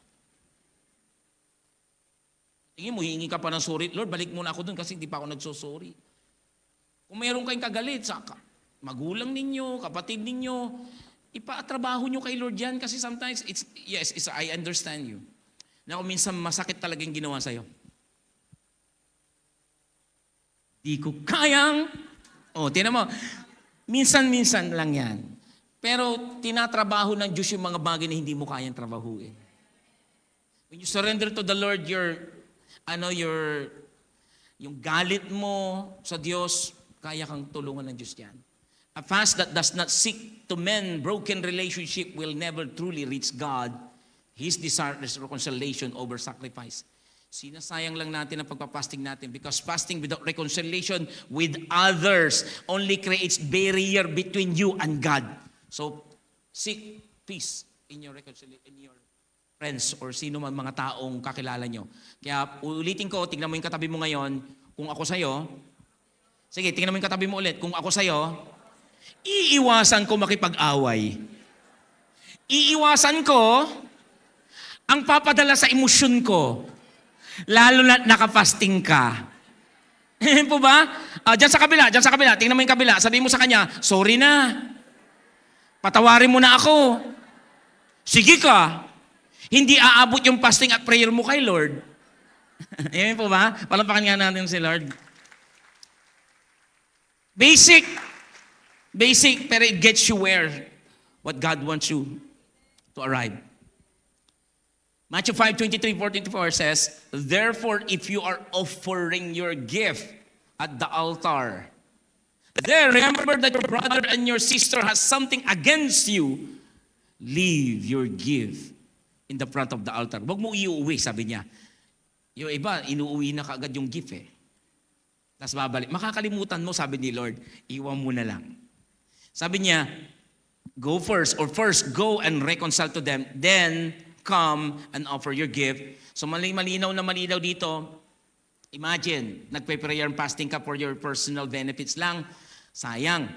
S2: Tingin mo, hihingi ka pa ng sorry. Lord, balik muna ako dun kasi hindi pa ako nagsosorry. Kung mayroon kayong kagalit sa magulang ninyo, kapatid ninyo, ipatrabaho nyo kay Lord yan kasi sometimes, I understand you. Na kung minsan masakit talagang ginawa sa'yo. Di ko kayang, tinan mo, minsan-minsan lang yan. Pero tinatrabaho ng Diyos yung mga bagay na hindi mo kayang trabahuin. When you surrender to the Lord, yung galit mo sa Diyos, kaya kang tulungan ng Diyos yan. A fast that does not seek to mend broken relationship will never truly reach God. His desire is reconciliation over sacrifice. Sinasayang lang natin ang pagpapasting natin because fasting without reconciliation with others only creates barrier between you and God. So, seek peace in your friends or sino man mga taong kakilala nyo. Kaya ulitin ko, tingnan mo yung katabi mo ngayon, kung ako sa'yo, sige, tingnan mo yung katabi mo ulit, kung ako sa'yo, iiwasan ko makipag-away. Iiwasan ko ang papadala sa emosyon ko, lalo na nakapasting ka. Po ba? Diyan sa kabila, tingnan mo yung kabila, sabihin mo sa kanya, sorry na. Patawarin mo na ako. Sige ka. Hindi aabot yung fasting at prayer mo kay Lord. Amen po ba? Palapakan nga natin si Lord. Basic, pero it gets you where what God wants you to arrive. Matthew 5:23-44 says, therefore, if you are offering your gift at the altar, there, remember that your brother and your sister has something against you. Leave your gift in the front of the altar. Huwag mo iuwi, sabi niya. Yung iba, inuuwi na kaagad yung gift eh. Tapos babalik. Makakalimutan mo, sabi ni Lord, iwan mo na lang. Sabi niya, go first go and reconcile to them, then come and offer your gift. So malinaw na malinaw dito. Imagine, nagpe-prayer and fasting ka for your personal benefits lang. Sayang.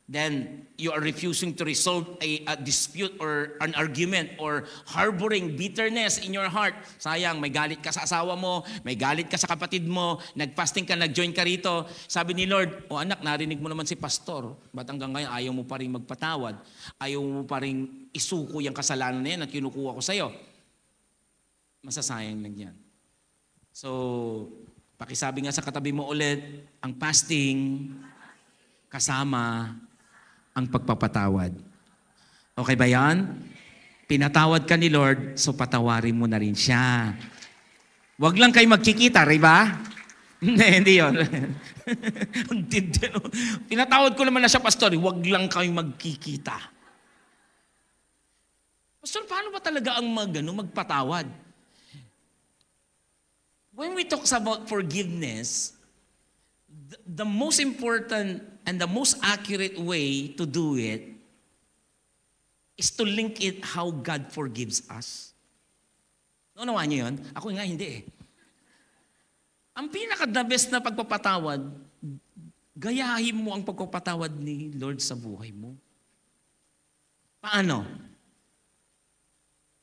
S2: Then, you are refusing to resolve a dispute or an argument or harboring bitterness in your heart. Sayang, may galit ka sa asawa mo, may galit ka sa kapatid mo, nag-fasting ka, nag-join ka rito. Sabi ni Lord, anak, narinig mo naman si pastor. Ba't hanggang ngayon ayaw mo pa rin magpatawad? Ayaw mo pa rin isuko yung kasalanan na yan at kinukuha ko sa'yo? Masasayang lang yan. So, pakisabi nga sa katabi mo ulit, ang fasting kasama ang pagpapatawad. Okay ba yan? Pinatawad ka ni Lord, so patawarin mo na rin siya. Huwag lang kayo magkikita, riba? Hindi yun. Pinatawad ko naman na siya, pastor. Huwag lang kayo magkikita. Pastor, paano ba talaga ang magpatawad? when we talk about forgiveness, the most important and the most accurate way to do it is to link it how God forgives us. Naunawaan niyo yun? Ako nga hindi eh. Ang pinaka-the best na pagpapatawad, gayahin mo ang pagpapatawad ni Lord sa buhay mo. Paano?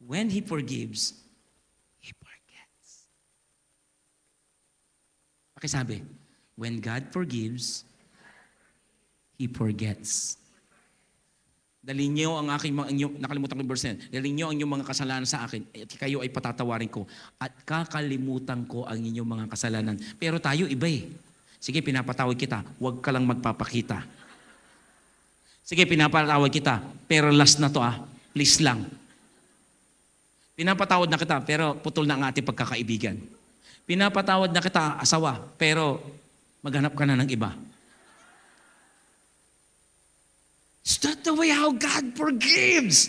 S2: When He forgives, He forgets. Pakisabi, when God forgives, He forgets. Dalhin niyo ang aking mga, nakalimutan ko yung verse na yan. Dalhin niyo ang inyong mga kasalanan sa akin, at kayo ay patatawarin ko, at kakalimutan ko ang inyong mga kasalanan. Pero tayo iba eh. Sige, pinapatawad kita, huwag ka lang magpapakita. Sige, pinapatawad kita, pero last na to please lang. Pinapatawad na kita, pero putol na ang ating pagkakaibigan. Pinapatawad na kita, asawa, pero maghanap ka na ng iba. Is that the way how God forgives?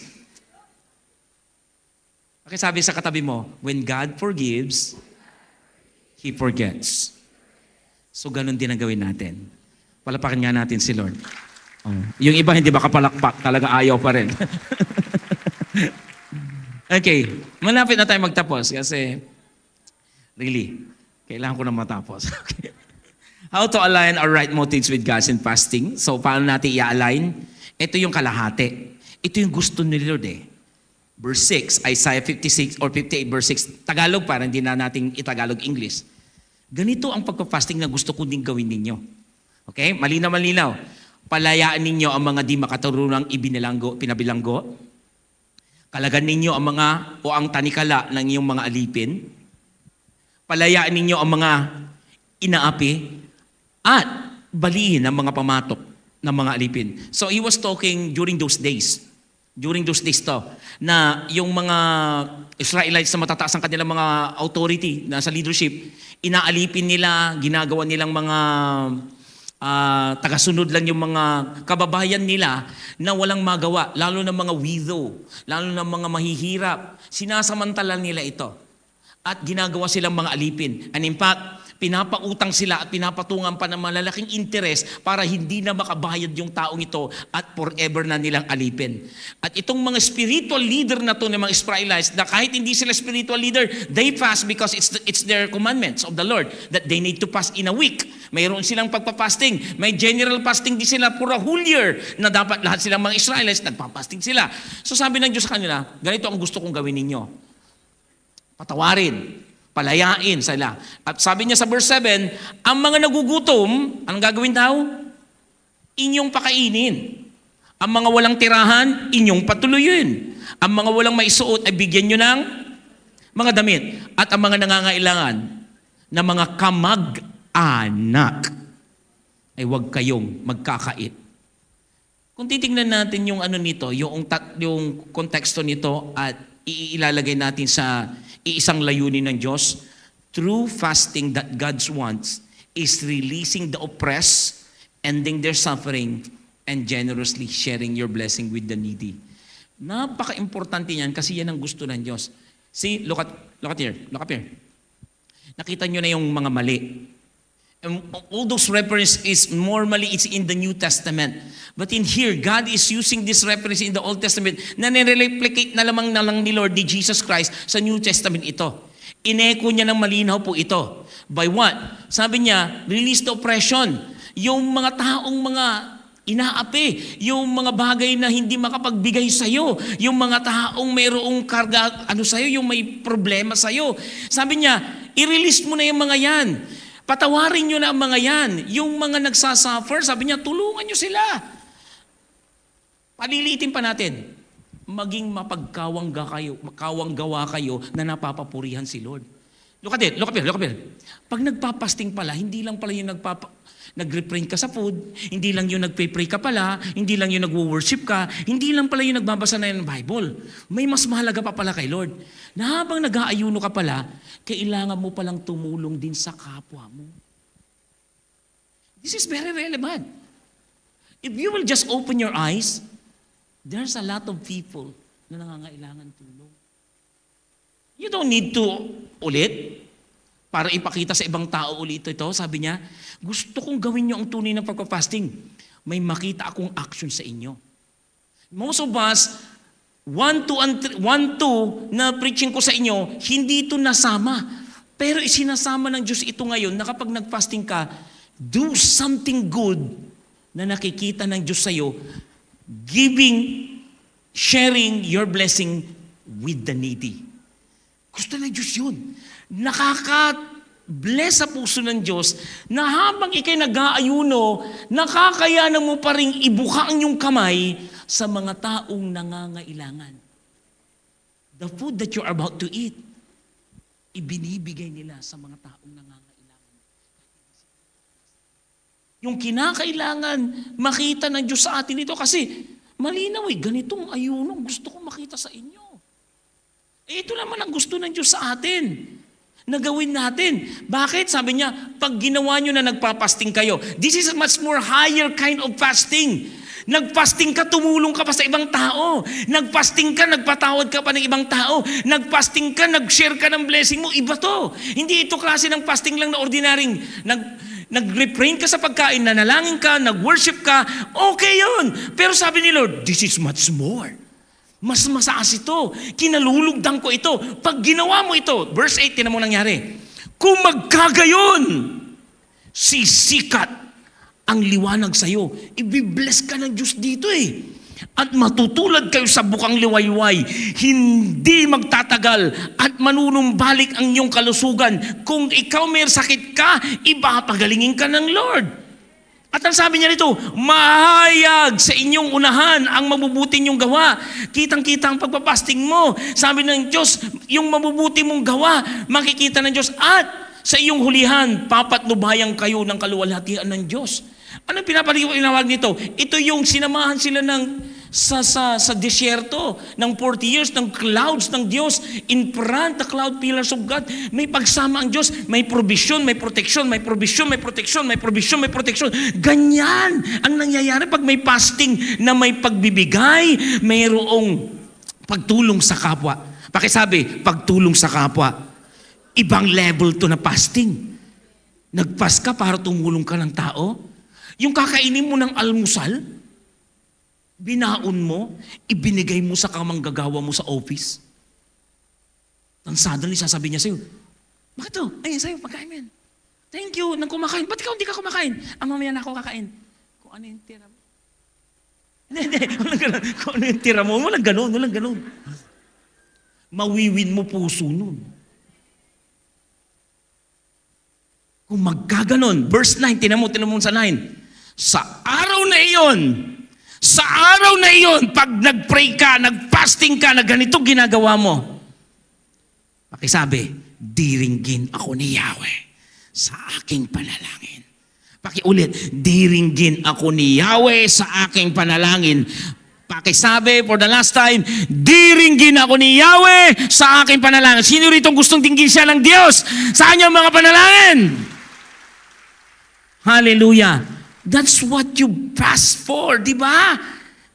S2: Okay, sabi sa katabi mo, when God forgives, He forgets. So, ganun din ang gawin natin. Palapakan nga natin si Lord. Yung iba hindi ba kapalakpak, talaga ayaw pa rin. Okay, malapit na tayo magtapos kasi really, kailangan ko na matapos. Okay. How to align our right motives with God's in fasting. So, paano natin i-align? Ito yung kalahati. Ito yung gusto ni Lord eh. Verse 6, Isaiah 56 or 58 verse 6. Tagalog para hindi na natin itagalog English. Ganito ang pagpa-fasting na gusto ko din gawin ninyo. Okay? Malinaw. Palayaan ninyo ang mga di makatarunang pinabilanggo. Kalagan ninyo ang mga o ang tanikala ng iyong mga alipin. Palayaan ninyo ang mga inaapi at balihin ang mga pamatok ng mga alipin. So he was talking during those days. During those days to, na yung mga Israelites na matataas ang kanilang mga authority na sa leadership, inaalipin nila, ginagawa nilang mga tagasunod lang yung mga kababayan nila na walang magawa, lalo na mga widow, lalo na mga mahihirap. Sinasamantala nila ito. At ginagawa silang mga alipin. And in fact, pinapautang sila at pinapatungan pa ng malalaking interes para hindi na makabayad yung taong ito at forever na nilang alipin. At itong mga spiritual leader na to ng mga Israelites, na kahit hindi sila spiritual leader, they fast because it's their commandments of the Lord that they need to fast in a week. Mayroon silang pagpapasting. May general fasting din sila for a whole year na dapat lahat silang mga Israelites nagpapasting sila. So sabi ng Diyos sa kanila, ganito ang gusto kong gawin ninyo. Patawarin. Palayain sila. At sabi niya sa verse 7, ang mga nagugutom, anong gagawin daw? Inyong pakainin. Ang mga walang tirahan, inyong patuluyin. Ang mga walang maisuot ay bigyan nyo ng mga damit. At ang mga nangangailangan na mga kamag-anak ay huwag kayong magkakait. Kung titingnan natin yung ano nito, yung konteksto nito at ilalagay natin sa iisang layunin ng Diyos, true fasting that God wants is releasing the oppressed, ending their suffering, and generously sharing your blessing with the needy. Napaka-importante yan kasi yan ang gusto ng Diyos. See, look up here. Nakita nyo na yung mga mali. And all those references is normally it's in the New Testament. But in here, God is using this reference in the Old Testament na nireplicate na lang ni Lord, ni Jesus Christ sa New Testament ito. Ineko niya ng malinaw po ito. By what? Sabi niya, release the oppression. Yung mga taong mga inaapi, yung mga bagay na hindi makapagbigay sa'yo, yung mga taong mayroong karga, sa'yo, yung may problema sa'yo. Sabi niya, i-release mo na yung mga yan. Patawarin nyo na ang mga yan. Yung mga nagsasuffer, sabi niya, tulungan nyo sila. Palilitin pa natin. Maging mapagkawanggawa kayo na napapapurihan si Lord. Look at it. Pag nagpapasting pala, hindi lang pala yung nag-refrain ka sa food, hindi lang yung nagpe-pray ka pala, hindi lang yung nagwo-worship ka, hindi lang pala yung nagbabasa na ng Bible. May mas mahalaga pa pala kay Lord. Na habang nag-aayuno ka pala, kailangan mo palang tumulong din sa kapwa mo. This is very relevant. If you will just open your eyes, there's a lot of people na nangangailangan tulong. You don't need to ulit para ipakita sa ibang tao ulit ito. Sabi niya, gusto kong gawin niyo ang tunay ng pagpapasting. May makita akong action sa inyo. Most of us, 1-2 na preaching ko sa inyo, hindi ito nasama. Pero isinasama ng Diyos ito ngayon na kapag nag-fasting ka, do something good na nakikita ng Diyos sa iyo, giving, sharing your blessing with the needy. Gusto ng Diyos yun. Nakaka-bless sa puso ng Diyos na habang ikay nag-aayuno, nakakayanan mo pa rin ibuka ang iyong kamay sa mga taong nangangailangan. The food that you're about to eat, ibinibigay nila sa mga taong nangangailangan. Yung kinakailangan makita ng Diyos sa atin ito kasi malinaw ganitong ayuno gusto ko makita sa inyo. Ito naman ang gusto ng Diyos sa atin na gawin natin. Bakit? Sabi niya, pag ginawa nyo na nagpapasting kayo, this is a much more higher kind of fasting. Nagpasting ka, tumulong ka pa sa ibang tao. Nagpasting ka, nagpatawad ka pa ng ibang tao. Nagpasting ka, nag-share ka ng blessing mo. Iba to. Hindi ito klase ng fasting lang na ordinaryong nag-refrain ka sa pagkain, nanalangin ka, nag-worship ka, okay yun. Pero sabi ni Lord, this is much more. Mas masaas ito. Kinalulugdan ko ito. Pag ginawa mo ito, verse 8, tinan mo nangyari. Kung magkagayon, sisikat ang liwanag sa'yo. Ibibless ka ng Diyos dito At matutulad kayo sa bukang liwayway, hindi magtatagal at manunumbalik ang iyong kalusugan. Kung ikaw may sakit ka, ipapagalingin ka ng Lord. At ang sabi niya nito, mahayag sa inyong unahan ang mabubuti niyong gawa. Kitang-kita ang pagpapasting mo. Sabi ng Diyos, yung mabubuti mong gawa, makikita ng Diyos. At sa iyong hulihan, papatnubayan kayo ng kaluwalhatian ng Diyos. Anong pinapaliwanag nito? Ito yung sinamahan sila sa disyerto ng 40 years ng clouds ng Diyos in front, the cloud pillars of God. May pagsama ang Diyos, may provision, may protection, may provision, may protection, may provision, may protection. Ganyan ang nangyayari pag may fasting na may pagbibigay, mayroong pagtulong sa kapwa. Pakisabi, pagtulong sa kapwa. Ibang level to na fasting. Nagfast ka para tumulong ka ng tao. Yung kakainin mo ng almusal, binaon mo, ibinigay mo sa kamanggagawa mo sa office. Then suddenly, sasabihin niya sa'yo, bakit to? Ay, sa'yo, pagkain mo yan. Thank you, nang kumakain. Ba't ikaw hindi ka kumakain? Mamaya na ako kakain. Kung ano yung tira mo. Hindi, walang ganun. Kung ano yung tira mo, walang ganun. Mawiwin mo puso nun. Kung magkaganon, verse 9, tinan mo sa 9. Sa araw na iyon, pag nag-pray ka, nag-fasting ka, na ganito ginagawa mo, pakisabi, diringgin ako ni Yahweh sa aking panalangin. Pakiulit, diringgin ako ni Yahweh sa aking panalangin. Pakisabi, for the last time, diringgin ako ni Yahweh sa aking panalangin. Sino rito gustong dinggin siya ng Diyos sa kanyang mga panalangin? Hallelujah. That's what you fast for, di ba?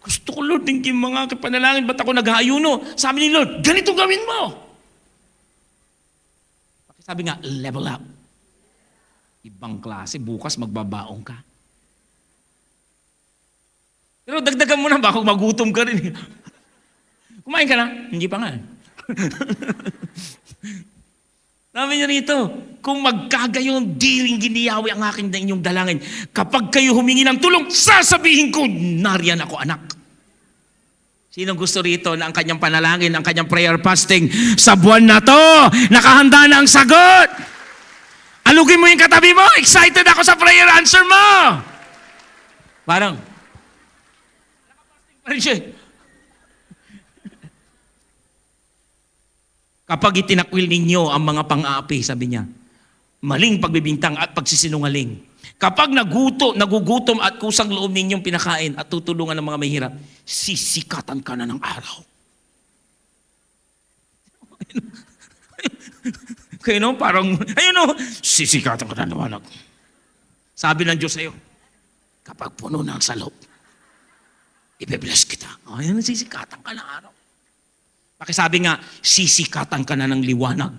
S2: Gusto ko, Lord, dinggin mga panalangin, ba't ako nag-aayuno? Sabi ni Lord, ganito gawin mo. Sabi nga, level up. Ibang klase, bukas magbabaong ka. Pero dagdagan mo na, baka magutom ka rin. Kumain ka na? Hindi pa nga. Sabi niya rito, kung magkagayon, diringgin ni Yahweh ang aking na inyong dalangin. Kapag kayo humingi ng tulong, sasabihin ko, nariyan ako, anak. Sino gusto rito na ang kanyang panalangin, ang kanyang prayer fasting, sa buwan na to, nakahanda na ang sagot? Alugin mo yung katabi mo, excited ako sa prayer answer mo. Parang, nakapasting pa rin siya. Kapag itinakwil ninyo ang mga pang-aapi, sabi niya, maling pagbibintang at pagsisinungaling. Kapag nagugutom at kusang loob ninyong pinakain at tutulungan ng mga mahirap, sisikatan ka na ng araw. Kaya parang, sisikatan ka na ng liwanag. Sabi ng Diyos sa'yo, kapag puno na ang salop, ibe-bless kita. Ayun, sisikatan ka ng araw. Pakisabi nga, sisikatan ka na ng liwanag.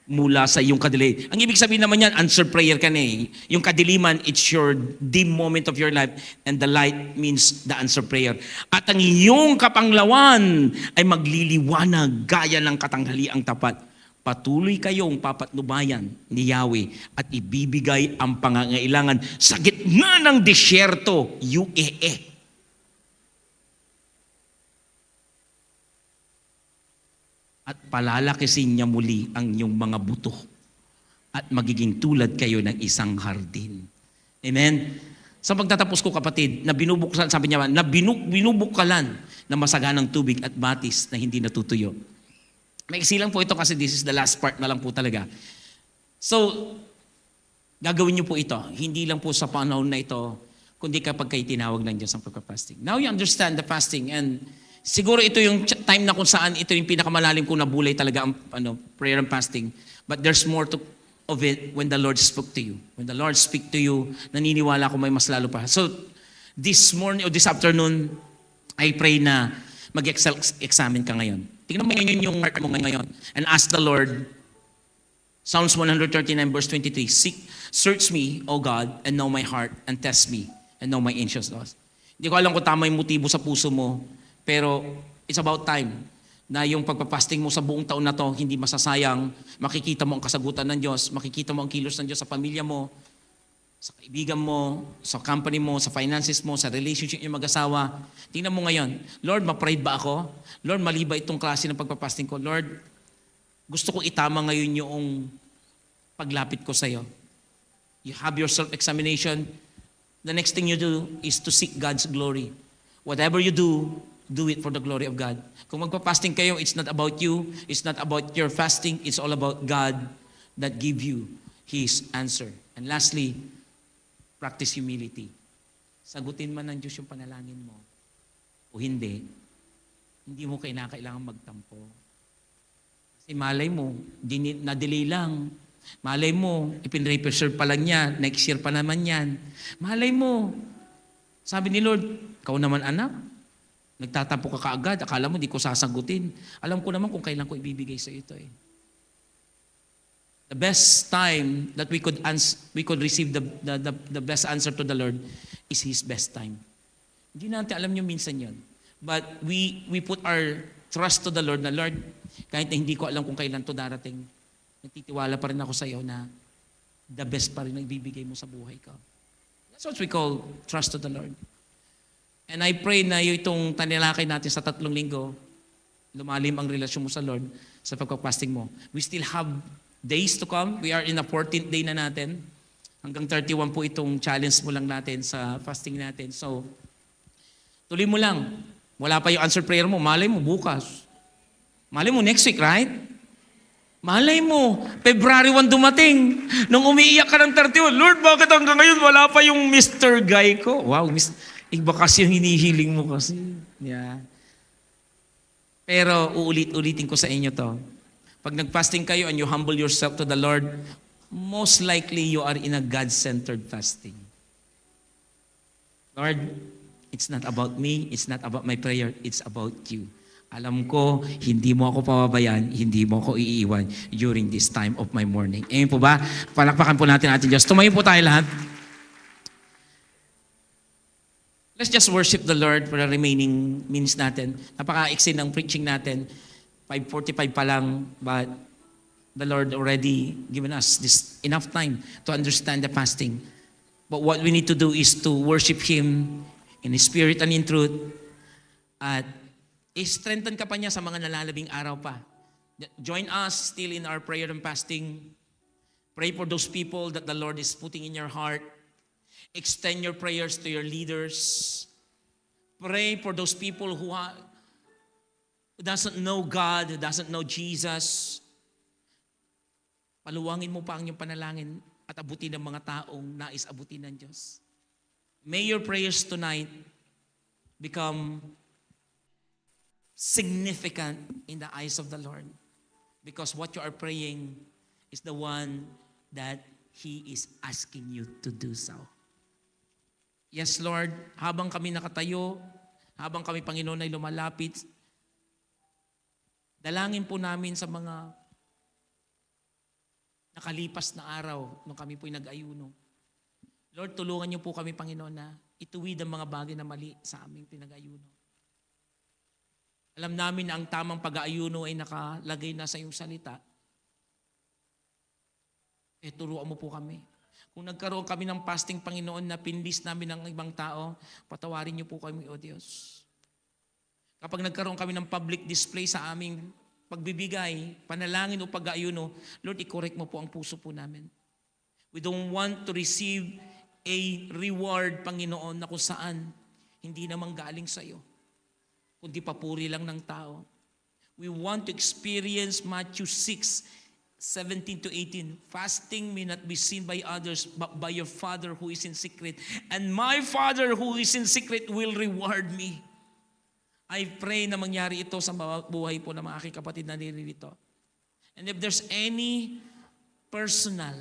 S2: mula sa iyong kadiliman. Ang ibig sabihin naman yan, answer prayer ka na eh. Yung kadiliman, it's your dim moment of your life, and the light means the answer prayer. At ang iyong kapanglawan ay magliliwanag gaya ng katanghaliang tapat. Patuloy kayong papatnubayan ni Yahweh at ibibigay ang pangangailangan sa gitna ng disyerto, UAE. At palalakisin niya muli ang inyong mga buto at magiging tulad kayo ng isang hardin. Amen? Sa pagtatapos ko kapatid, na binubuksan, sabi niya, na binubukalan na masaganang tubig at batis na hindi natutuyo. Maiksi lang po ito kasi this is the last part na lang po talaga. So, gagawin niyo po ito. Hindi lang po sa panahon na ito, kundi kapag kayo tinawag ng Diyos ang pagka-fasting. Now you understand the fasting, and siguro ito yung time na kung saan ito yung pinakamalalim kong nabulay talaga ang prayer and fasting. But there's more of it when the Lord spoke to you. When the Lord speak to you, naniniwala ko may mas lalo pa. So, this morning or this afternoon, I pray na mag-examine ka ngayon. Tingnan mo ngayon yung heart mo ngayon and ask the Lord, Psalms 139 verse 23, search me, O God, and know my heart, and test me, and know my anxious thoughts. Hindi ko alam kung tama yung motibo sa puso mo, pero it's about time na yung pagpapasting mo sa buong taon na to, hindi masasayang, makikita mo ang kasagutan ng Diyos, makikita mo ang kilos ng Diyos sa pamilya mo, sa kaibigan mo, sa company mo, sa finances mo, sa relationship yung mag-asawa. Tingnan mo ngayon, Lord, ma-pride ba ako? Lord, mali ba itong klase ng pagpapasting ko? Lord, gusto ko itama ngayon yung paglapit ko sa iyo. You have your self-examination. The next thing you do is to seek God's glory. Whatever you do it for the glory of God. Kung magpapasting kayo, it's not about you. It's not about your fasting. It's all about God that give you His answer. And lastly, practice humility. Sagutin man ng Diyos yung panalangin mo o hindi mo kailangan magtampo. Kasi malay mo, na-delay lang. Malay mo, ipin-represerve pa lang yan, next year pa naman yan. Malay mo, sabi ni Lord, ikaw naman anak, nagtatampo ka kaagad, akala mo di ko sasagutin. Alam ko naman kung kailan ko ibibigay sa ito eh. The best time that we could receive the best answer to the Lord is His best time. Hindi natin alam nyo minsan yon. But we put our trust to the Lord na, Lord, kahit na hindi ko alam kung kailan to darating, nagtitiwala pa rin ako sa iyo na the best pa rin na ibibigay mo sa buhay ko. That's what we call trust to the Lord. And I pray na itong tanilakay natin sa 3 linggo, lumalim ang relasyon mo sa Lord sa pagpapasting mo. We still have days to come. We are in the 14th day na natin. Hanggang 31 po itong challenge mo lang natin sa fasting natin. So, tuloy mo lang. Wala pa yung answer prayer mo. Malay mo bukas. Malay mo next week, right? Malay mo, February 1 dumating. Nung umiiyak ka ng 31, Lord, bakit hanggang ngayon wala pa yung Mr. Guy ko? Wow, iba kasi yung hinihiling mo kasi. Yeah. Pero uulit-ulitin ko sa inyo to. Pag nag-fasting kayo and you humble yourself to the Lord, most likely you are in a God-centered fasting. Lord, it's not about me, it's not about my prayer, it's about you. Alam ko, hindi mo ako pababayaan, hindi mo ako iiwan during this time of my morning. Amen po ba? Palakpakan po natin ating Diyos. Tumayo po tayo lahat. Let's just worship the Lord for the remaining minutes natin. Napaka-extend ng preaching natin. 5:45 pa lang, but the Lord already given us this enough time to understand the fasting. But what we need to do is to worship Him in spirit and in truth. At i-strengthen ka pa niya sa mga nalalabing araw pa. Join us still in our prayer and fasting. Pray for those people that the Lord is putting in your heart. Extend your prayers to your leaders. Pray for those people who doesn't know God, who doesn't know Jesus. Paluwangin mo pa ang iyong panalangin at abutin ng mga taong nais abutin ng Diyos. May your prayers tonight become significant in the eyes of the Lord, because what you are praying is the one that He is asking you to do so. Yes, Lord, habang kami nakatayo, habang kami, Panginoon, ay lumalapit, dalangin po namin sa mga nakalipas na araw nung kami po'y nag-ayuno. Lord, tulungan niyo po kami, Panginoon, na ituwid ang mga bagay na mali sa aming pinag-ayuno. Alam namin na ang tamang pag-aayuno ay nakalagay na sa iyong salita. Turuan mo po kami. Kung nagkaroon kami ng fasting, Panginoon, na pinlis namin ng ibang tao, patawarin niyo po kami, O Diyos. Kapag nagkaroon kami ng public display sa aming pagbibigay, panalangin o pag-aayuno, Lord, i-correct mo po ang puso po namin. We don't want to receive a reward, Panginoon, na kung saan hindi naman galing sa iyo, kundi papuri lang ng tao. We want to experience Matthew 6:17 to 18. Fasting may not be seen by others, but by your Father who is in secret. And my Father who is in secret will reward me. I pray na mangyari ito sa buhay po ng mga aking kapatid na nililito. And if there's any personal,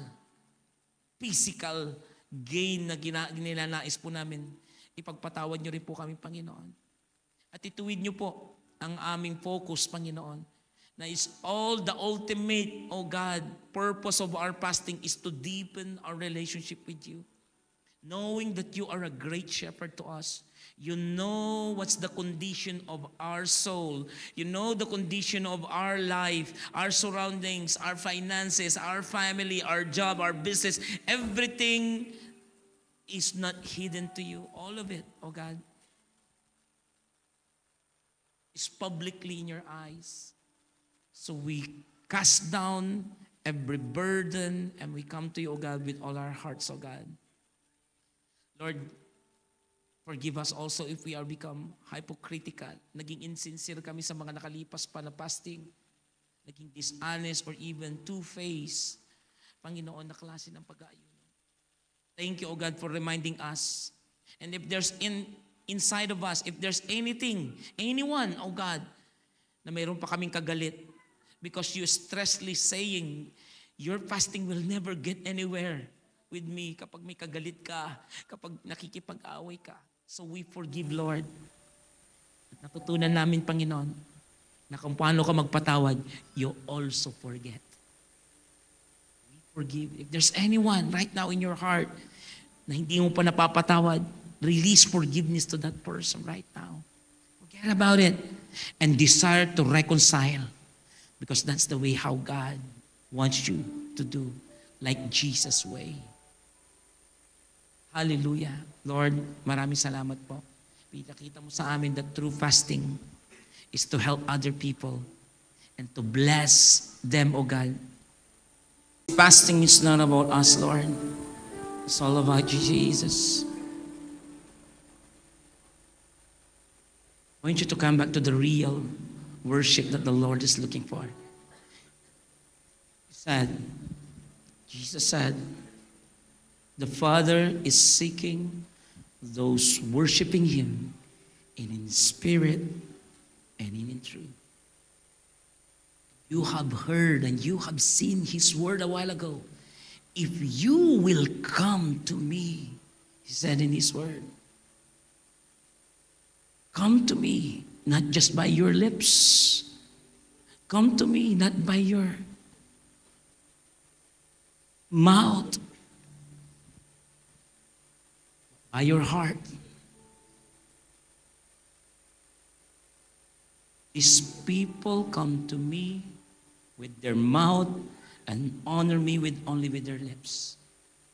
S2: physical gain na nilalais po namin, ipagpatawad niyo rin po kami, Panginoon. At ituwid niyo po ang aming focus, Panginoon, na is all the ultimate, O God, purpose of our fasting is to deepen our relationship with you. Knowing that you are a great shepherd to us. You know what's the condition of our soul. You know the condition of our life, our surroundings, our finances, our family, our job, our business. Everything is not hidden to you. All of it, oh God, is publicly in your eyes. So we cast down every burden and we come to you, oh God, with all our hearts, oh God. Lord, forgive us also if we are become hypocritical. Naging insincere kami sa mga nakalipas pa na fasting. Naging dishonest or even two-faced. Panginoon, na klase ng pag-aayuno. Thank you, O God, for reminding us. And if there's inside of us, if there's anything, anyone, O God, na mayroon pa kaming kagalit, because you stressly saying, your fasting will never get anywhere with me kapag may kagalit ka, kapag nakikipag-away ka. So we forgive, Lord. At natutunan namin, Panginoon, na kung paano ka magpatawad, you also forget. We forgive. If there's anyone right now in your heart na hindi mo pa napapatawad, release forgiveness to that person right now. Forget about it and desire to reconcile, because that's the way how God wants you to do, like Jesus' way. Hallelujah. Lord, maraming salamat po. Pinakita mo sa amin that true fasting is to help other people and to bless them, O God. Fasting is not about us, Lord. It's all about you, Jesus. I want you to come back to the real worship that the Lord is looking for. Jesus said, the Father is seeking those worshiping Him in spirit and in truth. You have heard and you have seen His word a while ago. If you will come to me, He said in His word, come to me, not just by your lips. Come to me, not by your mouth, by your heart. These people come to me with their mouth and honor me only with their lips,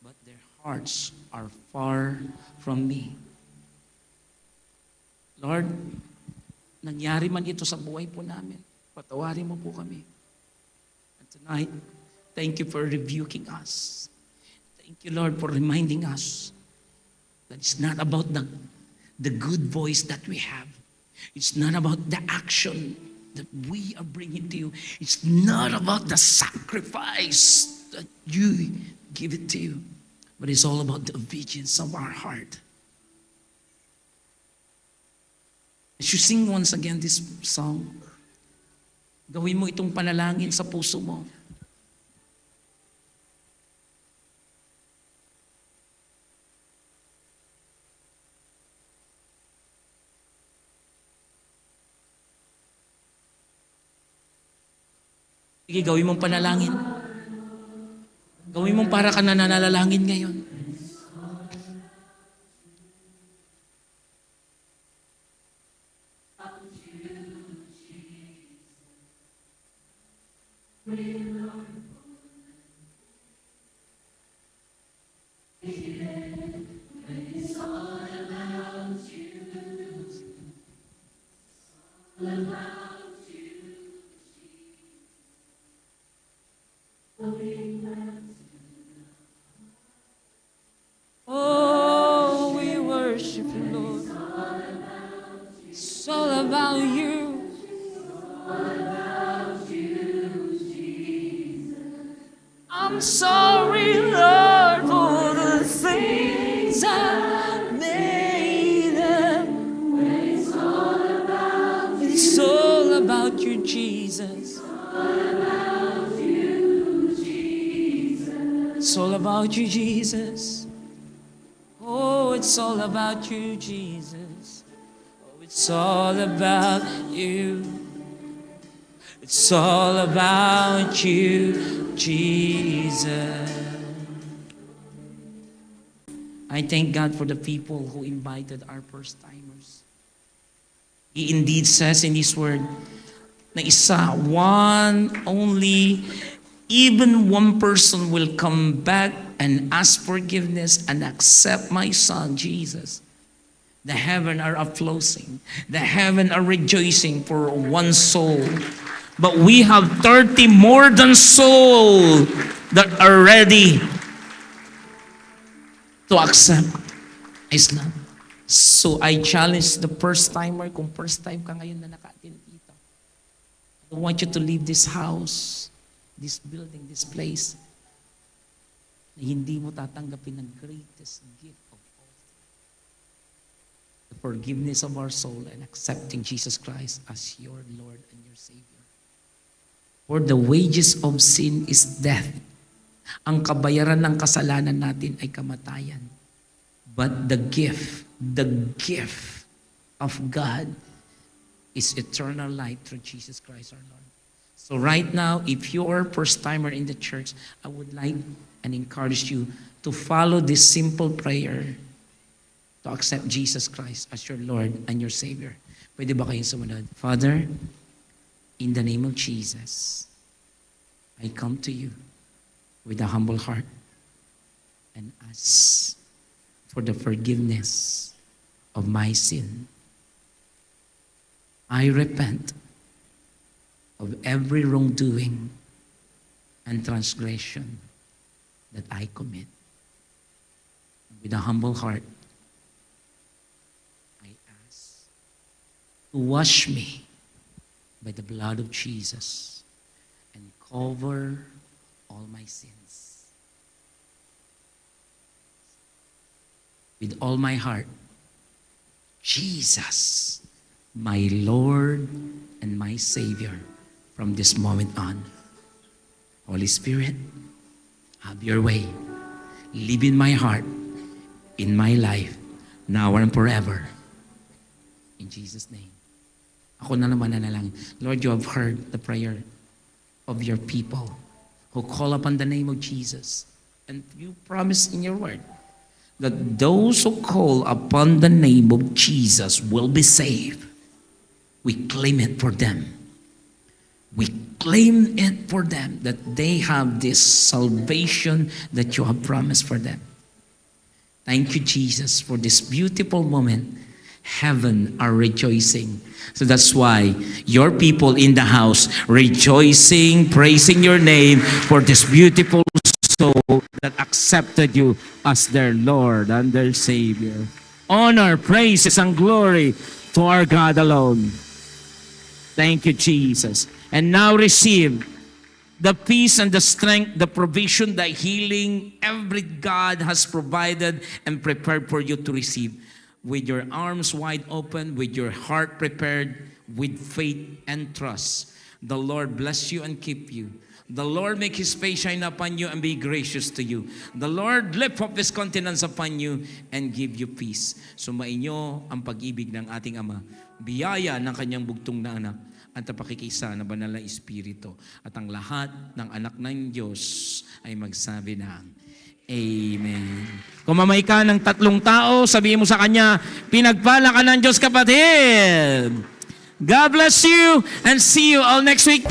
S2: but their hearts are far from me. Lord, nangyari man ito sa buhay po namin, patawarin mo po kami. And tonight, thank you for rebuking us. Thank you, Lord, for reminding us that it's not about the good voice that we have. It's not about the action that we are bringing to you. It's not about the sacrifice that you give it to you. But it's all about the obedience of our heart. As you sing once again this song, gawin mo itong panalangin sa puso mo. Sige, gawin mong panalangin. Gawin mong para ka nananalangin ngayon.
S3: Oh, we worship you, Lord. It's all about you. I'm sorry, Lord, for the things I made up. It's all about you, Jesus. It's all about you, Jesus. Oh, it's all about you, Jesus. Oh, it's all about you. It's all about you, Jesus.
S2: I thank God for the people who invited our first timers. He indeed says in His Word, na isa, one only, even one person will come back and ask forgiveness and accept my Son, Jesus. The heaven are applausing. The heaven are rejoicing for one soul. But we have 30 more than soul that are ready to accept Islam. So I challenge the first timer, kung first time ka ngayon na naka-attend dito, I don't want you to leave this house, this building, this place, na hindi mo tatanggapin ang greatest gift of all. The forgiveness of our soul and accepting Jesus Christ as your Lord and your Savior. For the wages of sin is death. Ang kabayaran ng kasalanan natin ay kamatayan. But the gift of God is eternal life through Jesus Christ our Lord. So right now, if you are a first-timer in the church, I would like and encourage you to follow this simple prayer to accept Jesus Christ as your Lord and your Savior. Pwede ba kayong sumunod? Father, in the name of Jesus, I come to you with a humble heart and ask for the forgiveness of my sin. I repent of every wrongdoing and transgression that I commit. With a humble heart, I ask to wash me by the blood of Jesus and cover all my sins. With all my heart, Jesus, my Lord and my Savior, from this moment on. Holy Spirit, have your way. Live in my heart, in my life, now and forever. In Jesus' name. Ako na naman nanalangin. Lord, you have heard the prayer of your people who call upon the name of Jesus. And you promise in your word that those who call upon the name of Jesus will be saved. We claim it for them. We claim it for them that they have this salvation that you have promised for them. Thank you, Jesus, for this beautiful moment. Heaven are rejoicing. So that's why your people in the house rejoicing, praising your name for this beautiful soul that accepted you as their Lord and their Savior. Honor, praises, and glory to our God alone. Thank you, Jesus. And now receive the peace and the strength, the provision, the healing, every God has provided and prepared for you to receive. With your arms wide open, with your heart prepared, with faith and trust. The Lord bless you and keep you. The Lord make His face shine upon you and be gracious to you. The Lord lift up His countenance upon you and give you peace. Sumainyo ang pag-ibig ng ating Ama, biyaya ng Kanyang bugtong na anak, at ang pakikisa na banal na Espiritu, at ang lahat ng anak ng Diyos ay magsabi ng Amen. Kung mamay ka ng 3 tao, sabihin mo sa kanya, pinagpala ka ng Diyos, kapatid. God bless you and see you all next week.